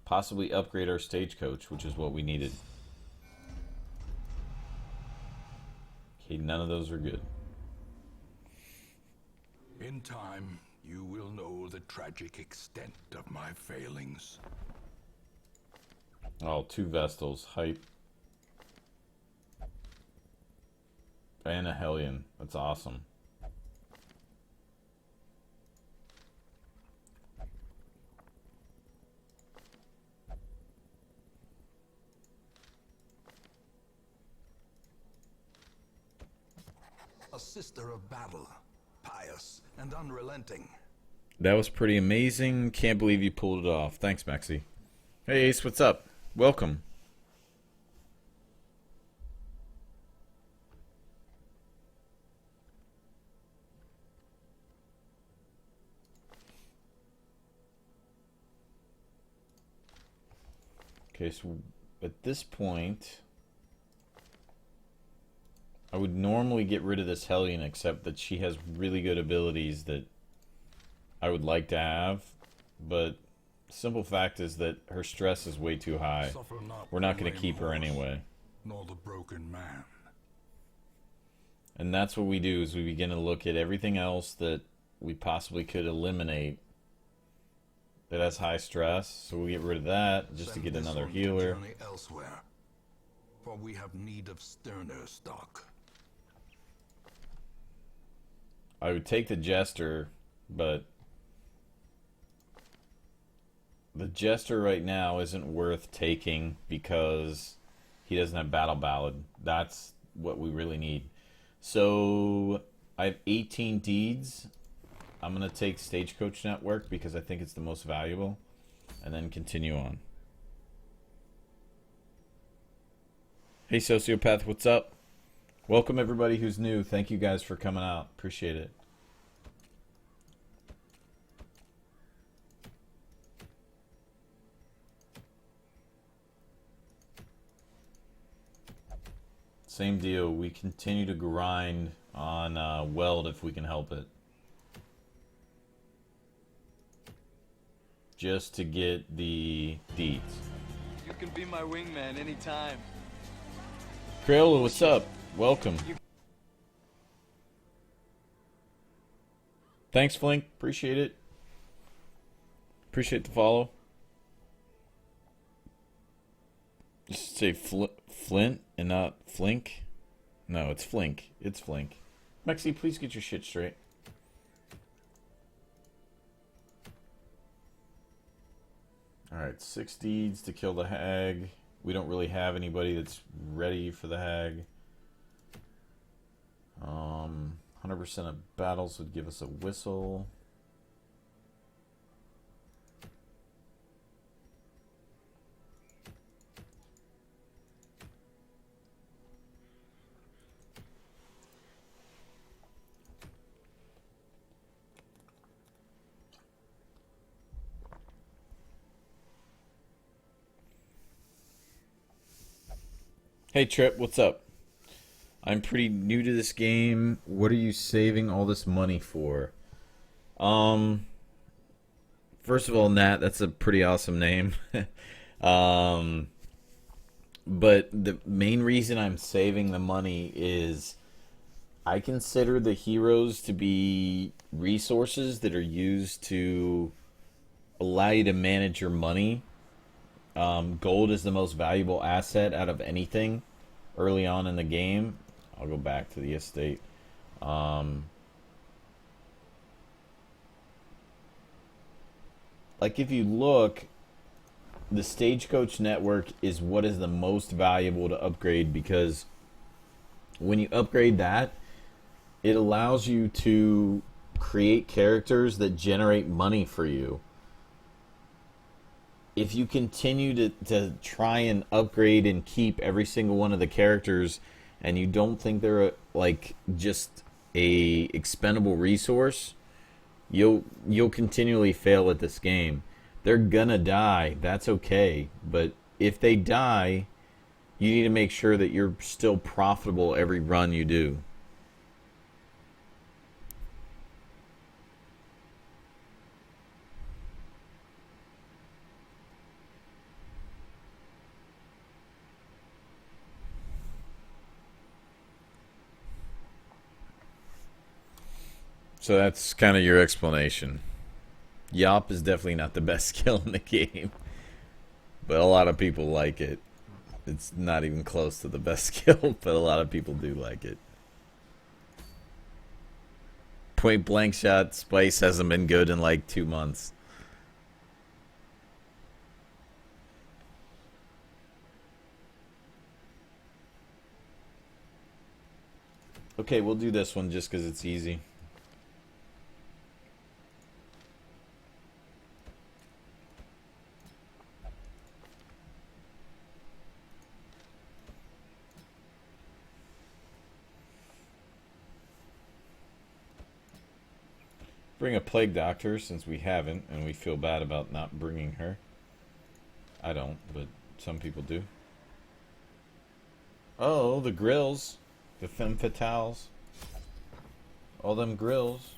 possibly upgrade our stagecoach, which is what we needed. Okay, none of those are good. In time, you will know the tragic extent of my failings. Oh, 2 Vestals. Hype. And a Hellion. That's awesome. A sister of battle, pious and unrelenting. That was pretty amazing. Can't believe you pulled it off. Thanks, Maxie. Hey, Ace, what's up? Welcome. Okay, so at this point, I would normally get rid of this Hellion, except that she has really good abilities that I would like to have, but simple fact is that her stress is way too high. Suffer not We're not the going to lame keep her horse, anyway. Nor the broken man. And that's what we do, is we begin to look at everything else that we possibly could eliminate that has high stress, so we'll get rid of that just to Send get this another one to healer. journey elsewhere, for we have need of sterner stock. I would take the Jester, but the Jester right now isn't worth taking because he doesn't have Battle Ballad. That's what we really need. So I have 18 deeds. I'm going to take Stagecoach Network because I think it's the most valuable, and then continue on. Hey Sociopath, what's up? Welcome everybody who's new. Thank you guys for coming out. Appreciate it. Same deal. We continue to grind on Weld if we can help it. Just to get the deeds. You can be my wingman anytime. Crayola, what's up? Welcome. Thanks, Flink. Appreciate it. Appreciate the follow. Just say Flint and not Flink. No, it's Flink. It's Flink. Mexi, please get your shit straight. Alright, 6 deeds to kill the hag. We don't really have anybody that's ready for the hag. 100% of battles would give us a whistle. Hey Trip, what's up? I'm pretty new to this game. What are you saving all this money for? First of all, Nat, that's a pretty awesome name. But the main reason I'm saving the money is I consider the heroes to be resources that are used to allow you to manage your money. Gold is the most valuable asset out of anything early on in the game. I'll go back to the estate. Like if you look, the Stagecoach Network is what is the most valuable to upgrade, because when you upgrade that, it allows you to create characters that generate money for you. If you continue to try and upgrade and keep every single one of the characters and you don't think they're like just a expendable resource, you'll continually fail at this game. They're gonna die, that's okay, but if they die, you need to make sure that you're still profitable every run you do. So that's kind of your explanation. Yop is definitely not the best skill in the game, but a lot of people like it. It's not even close to the best skill, but a lot of people do like it. Point blank shot, Spice hasn't been good in like 2 months. Okay, we'll do this one just because it's easy. Bring a plague doctor since we haven't, and we feel bad about not bringing her. I don't, but some people do. Oh, the grills. The femme fatales. All them grills.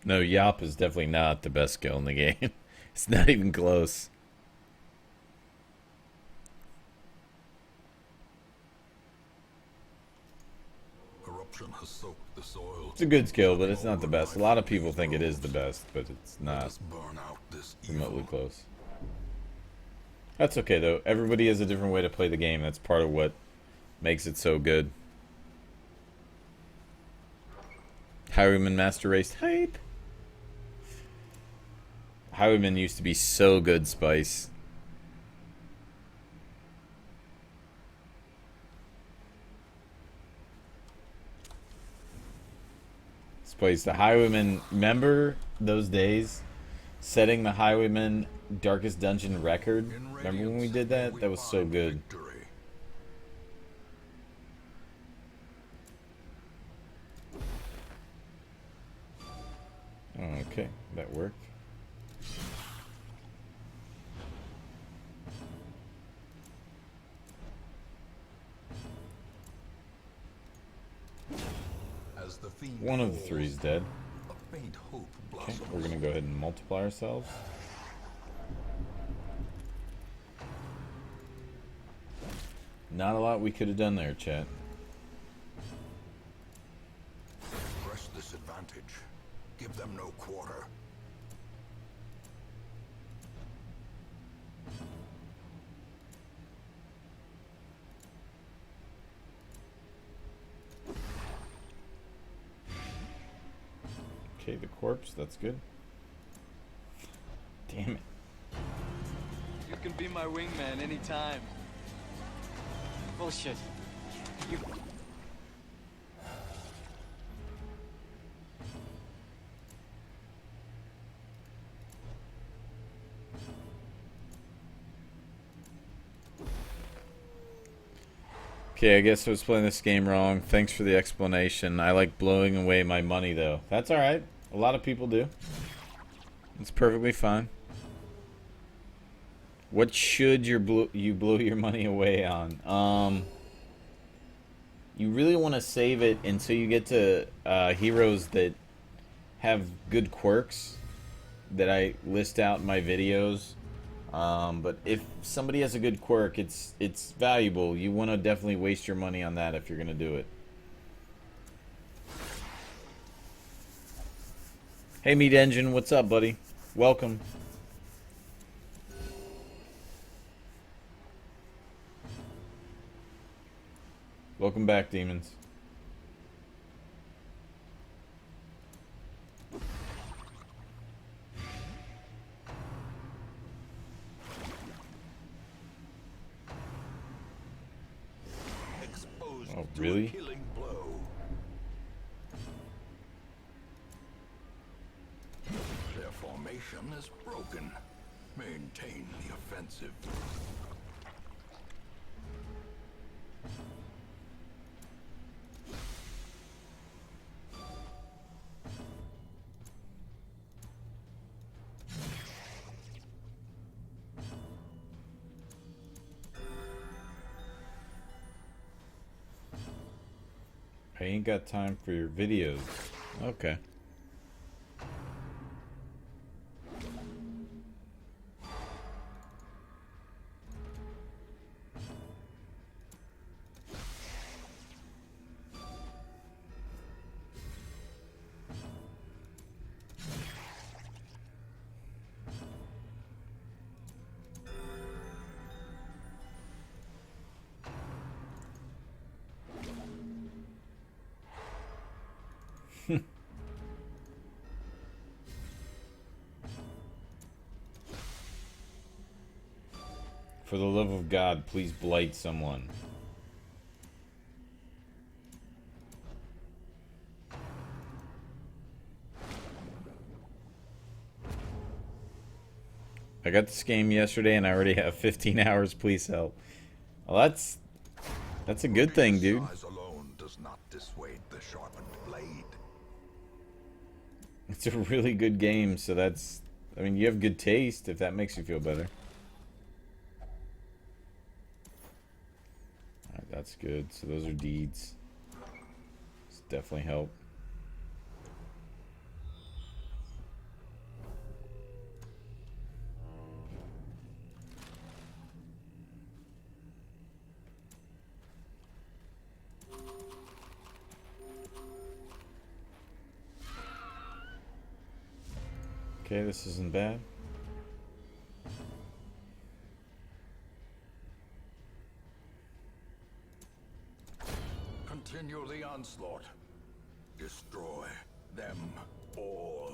No, Yop is definitely not the best skill in the game. It's not even close. Corruption has soaked the soil. It's a good skill, but it's not the best. A lot of people think it is the best, but it's Let not us burn out this remotely evil. close. That's okay, though. Everybody has a different way to play the game. That's part of what makes it so good. Highwayman Master Race hype. Highwayman used to be so good, Spice. Spice, the Highwayman. Remember those days? Setting the Highwayman Darkest Dungeon record? In Remember when we Radiance, did that? we That was so find good. victory. Okay, that worked. As the fiend One of the falls, three's dead. a faint hope Okay, blossoms. we're gonna go ahead and multiply ourselves. Not a lot we could have done there, chat. Press this advantage. Give them no quarter. Okay, the corpse, that's good. Damn it. You can be my wingman anytime. Bullshit. You... Okay, I guess I was playing this game wrong. Thanks for the explanation. I like blowing away my money, though. That's alright. A lot of people do. It's perfectly fine. What should you blow your money away on? You really want to save it until you get to heroes that have good quirks that I list out in my videos. But if somebody has a good quirk, it's valuable. You want to definitely waste your money on that if you're going to do it. Hey, Meat Engine, what's up, buddy? Welcome. Welcome back, demons. Exposed Oh, to really? a killing blow. Their formation is broken. Maintain the offensive. I ain't got time for your videos. Okay. For the love of God, please blight someone. I got this game yesterday and I already have 15 hours. Please help. Well, that's a good thing, dude. Size alone does not dissuade the sharpened blade. It's a really good game, so that's... I mean, you have good taste, if that makes you feel better. Alright, that's good. So those are deeds. This definitely help. Okay, this isn't bad. Continue the onslaught. Destroy them all.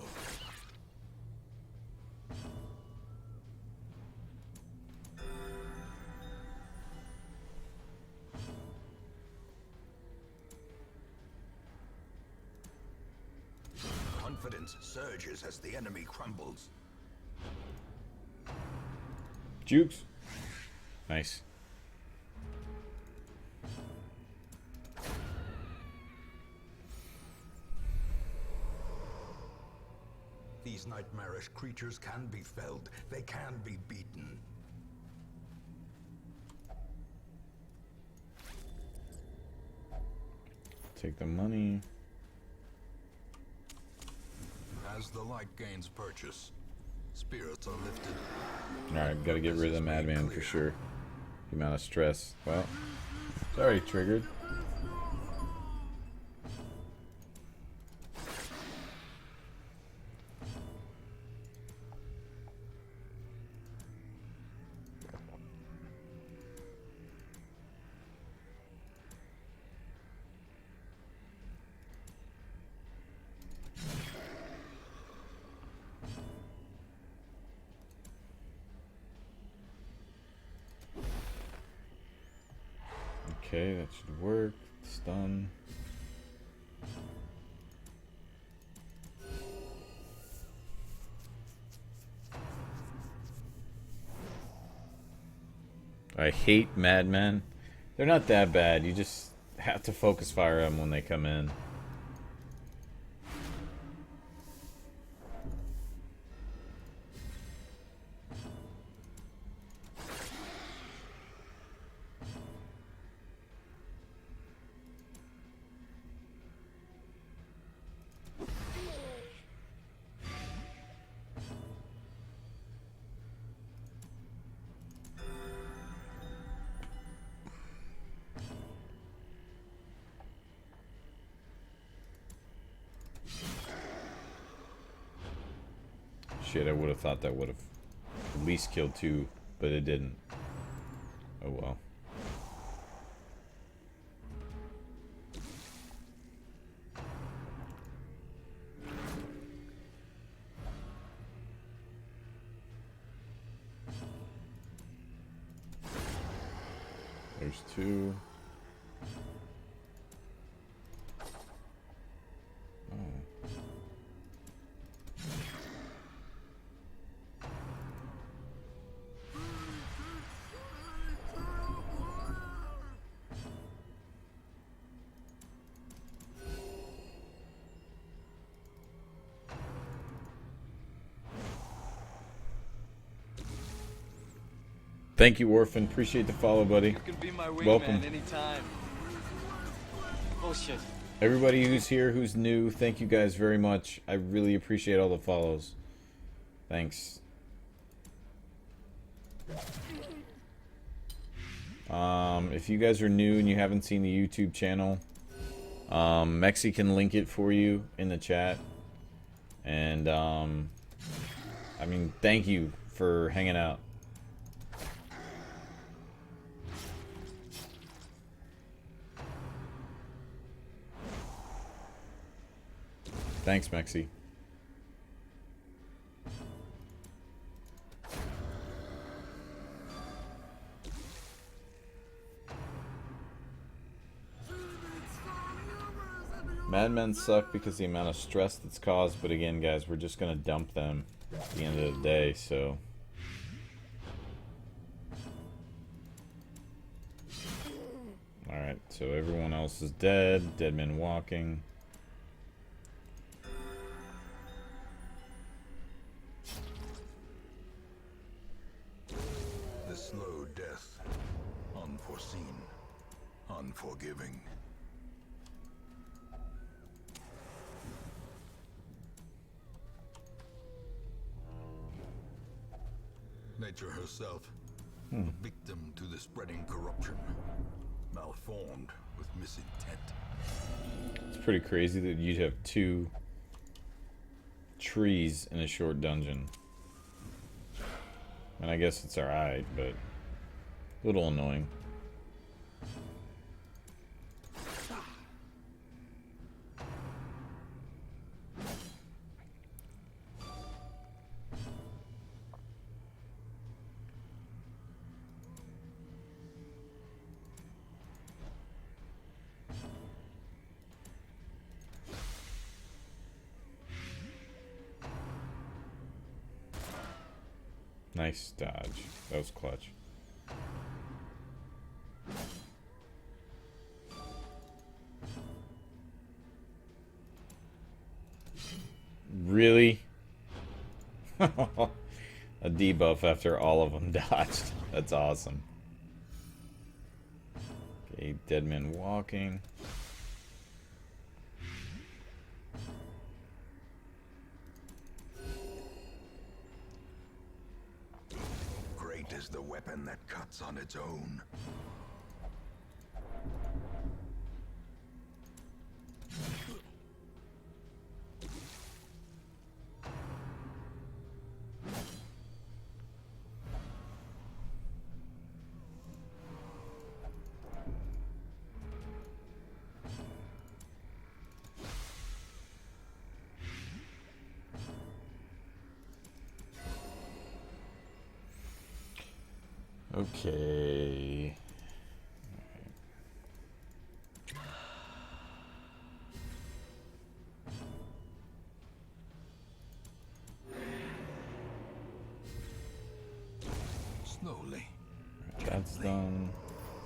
Confidence surges as the enemy crumbles. Jukes. Nice. These nightmarish creatures can be felled. They can be beaten. Take the money. As the light gains purchase, spirits are lifted. Alright, gotta get rid of the madman for sure. The amount of stress. Well, it's already triggered. Okay, that should work. Stun. I hate madmen. They're not that bad. You just have to focus fire them when they come in. Shit, I would have thought that would have at least killed two, but it didn't. Oh well. There's two. Thank you, Orphan. Appreciate the follow, buddy. You can be my wingman Welcome. anytime. Oh shit. Everybody who's here, who's new, thank you guys very much. I really appreciate all the follows. Thanks. If you guys are new and you haven't seen the YouTube channel, Mexi can link it for you in the chat. And, I mean, thank you for hanging out. Thanks, Mexi. Madmen suck because the amount of stress that's caused, but again, guys, we're just gonna dump them at the end of the day, so. Alright, so everyone else is dead. Dead men walking. The slow death. Unforeseen. Unforgiving. Nature herself, a victim to the spreading corruption, malformed with misintent. It's pretty crazy that you'd have 2 trees in a short dungeon. And I guess it's alright, but a little annoying. Nice dodge. That was clutch. Really? A debuff after all of them dodged. That's awesome. Okay, dead man walking. Great is the weapon that cuts on its own. Okay. Slowly. That's done.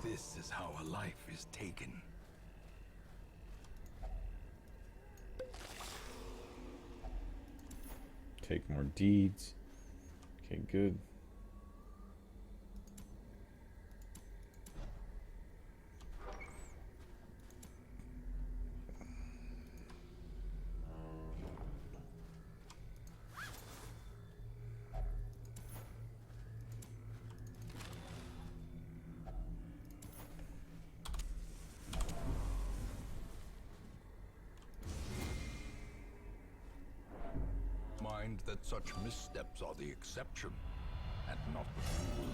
This is how a life is taken. Take more deeds. Okay, good. Mind that such missteps are the exception, and not the rule.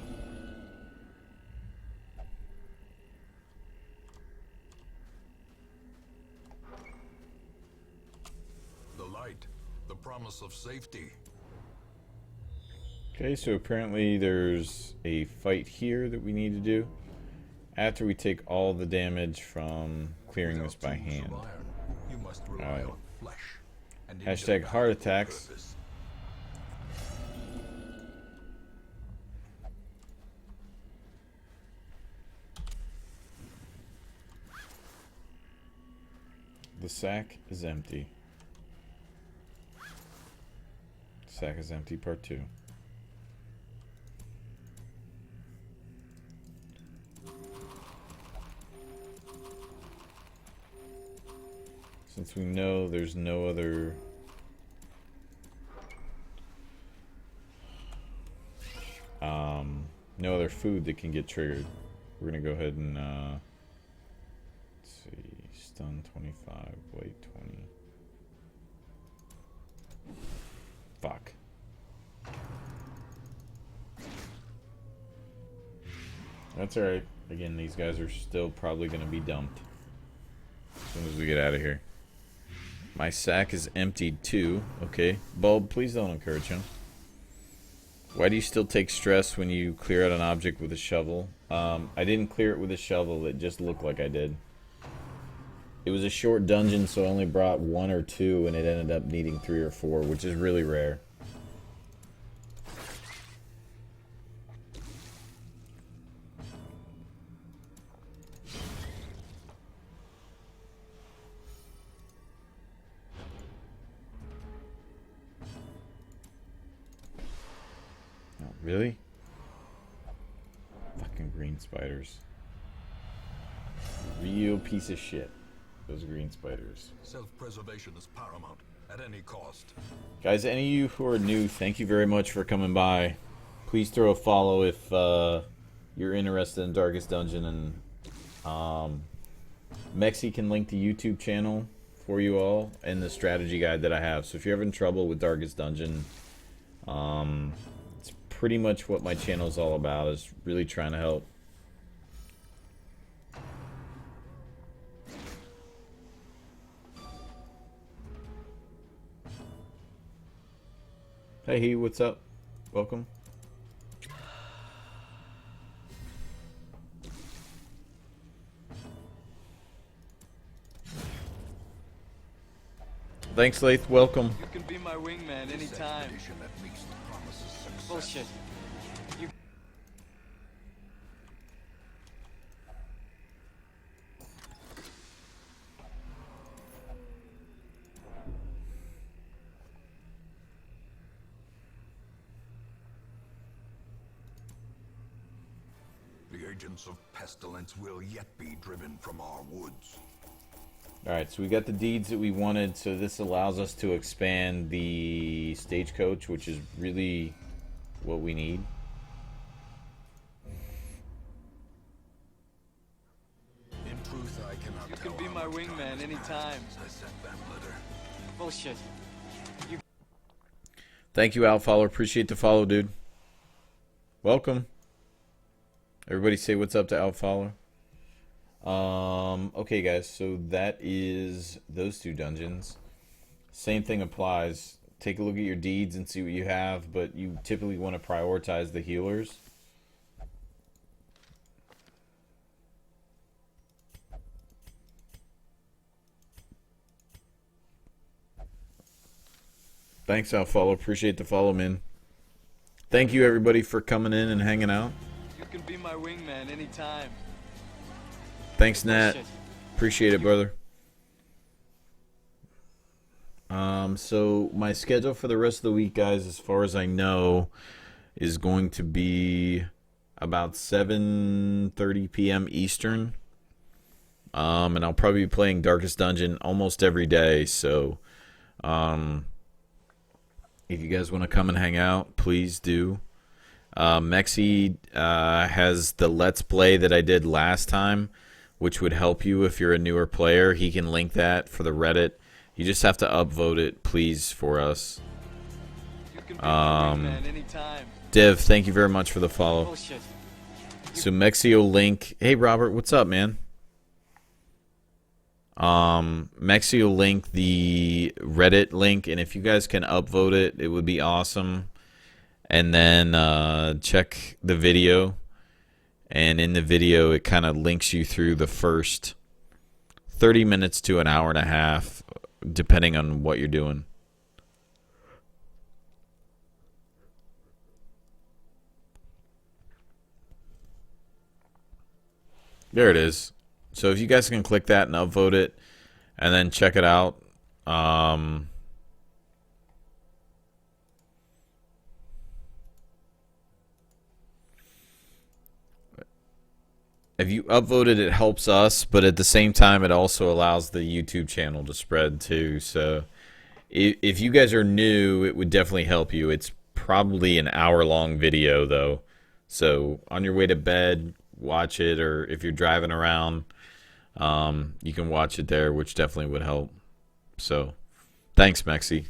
The light, the promise of safety. Okay, so apparently there's a fight here that we need to do after we take all the damage from clearing this by hand. Of iron, you must rely Alright. on flesh. And Hashtag heart attacks. purpose. The sack is empty. Sack is empty, part 2. Since we know there's no other no other food that can get triggered, we're gonna go ahead and let's see, stun 25, wait 20. Fuck. That's alright. Again, these guys are still probably gonna be dumped as soon as we get out of here. My sack is emptied too. Okay. Bulb, please don't encourage him. Why do you still take stress when you clear out an object with a shovel? I didn't clear it with a shovel. It just looked like I did. It was a short dungeon, so I only brought 1 or 2, and it ended up needing 3 or 4, which is really rare. Really? Fucking green spiders. Real piece of shit. Those green spiders. Self-preservation is paramount at any cost. Guys, any of you who are new, thank you very much for coming by. Please throw a follow if you're interested in Darkest Dungeon and Mexi can link the YouTube channel for you all and the strategy guide that I have. So if you're having trouble with Darkest Dungeon, it's pretty much what my channel is all about, is really trying to help. Hey, he, what's up? Welcome. Thanks, Lath. Welcome. You can be my wingman anytime. That makes the promises success. Bullshit. You The agents of pestilence will yet be driven from our woods. Alright, so we got the deeds that we wanted, so this allows us to expand the stagecoach, which is really what we need. In truth, I cannot You tell can be how my much time wingman has anytime. passed since I sent that letter. bullshit. Thank you, Alfowler. Appreciate the follow, dude. Welcome. Everybody say what's up to Alfowler. Okay, guys, so that is those two dungeons. Same thing applies. Take a look at your deeds and see what you have, but you typically want to prioritize the healers. Thanks, Alfollow. Appreciate the follow, man. Thank you, everybody, for coming in and hanging out. You can be my wingman anytime. Thanks, Nat. Bullshit. Appreciate it, brother. So my schedule for the rest of the week, guys, as far as I know, is going to be about 7:30 p.m. Eastern. And I'll probably be playing Darkest Dungeon almost every day. So, if you guys want to come and hang out, please do. Mexi has the Let's Play that I did last time, which would help you if you're a newer player. He can link that for the Reddit. You just have to upvote it, please, for us. You can be my wingman anytime. Dev, thank you very much for the follow. Bullshit. So Mexi will link. Hey, Robert, what's up, man? Mexi will link the Reddit link, and if you guys can upvote it, it would be awesome. And then check the video. And in the video, it kind of links you through the first 30 minutes to an hour and a half, depending on what you're doing. There it is. So if you guys can click that and upvote it, and then check it out. If you upvote it, it helps us, but at the same time, it also allows the YouTube channel to spread too. So if you guys are new, it would definitely help you. It's probably an hour-long video, though. So on your way to bed, watch it, or if you're driving around, you can watch it there, which definitely would help. So thanks, Mexi.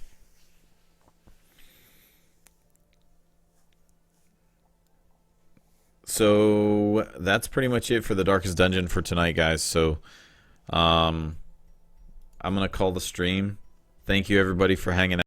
So that's pretty much it for the Darkest Dungeon for tonight, guys. So I'm going to call the stream. Thank you, everybody, for hanging out.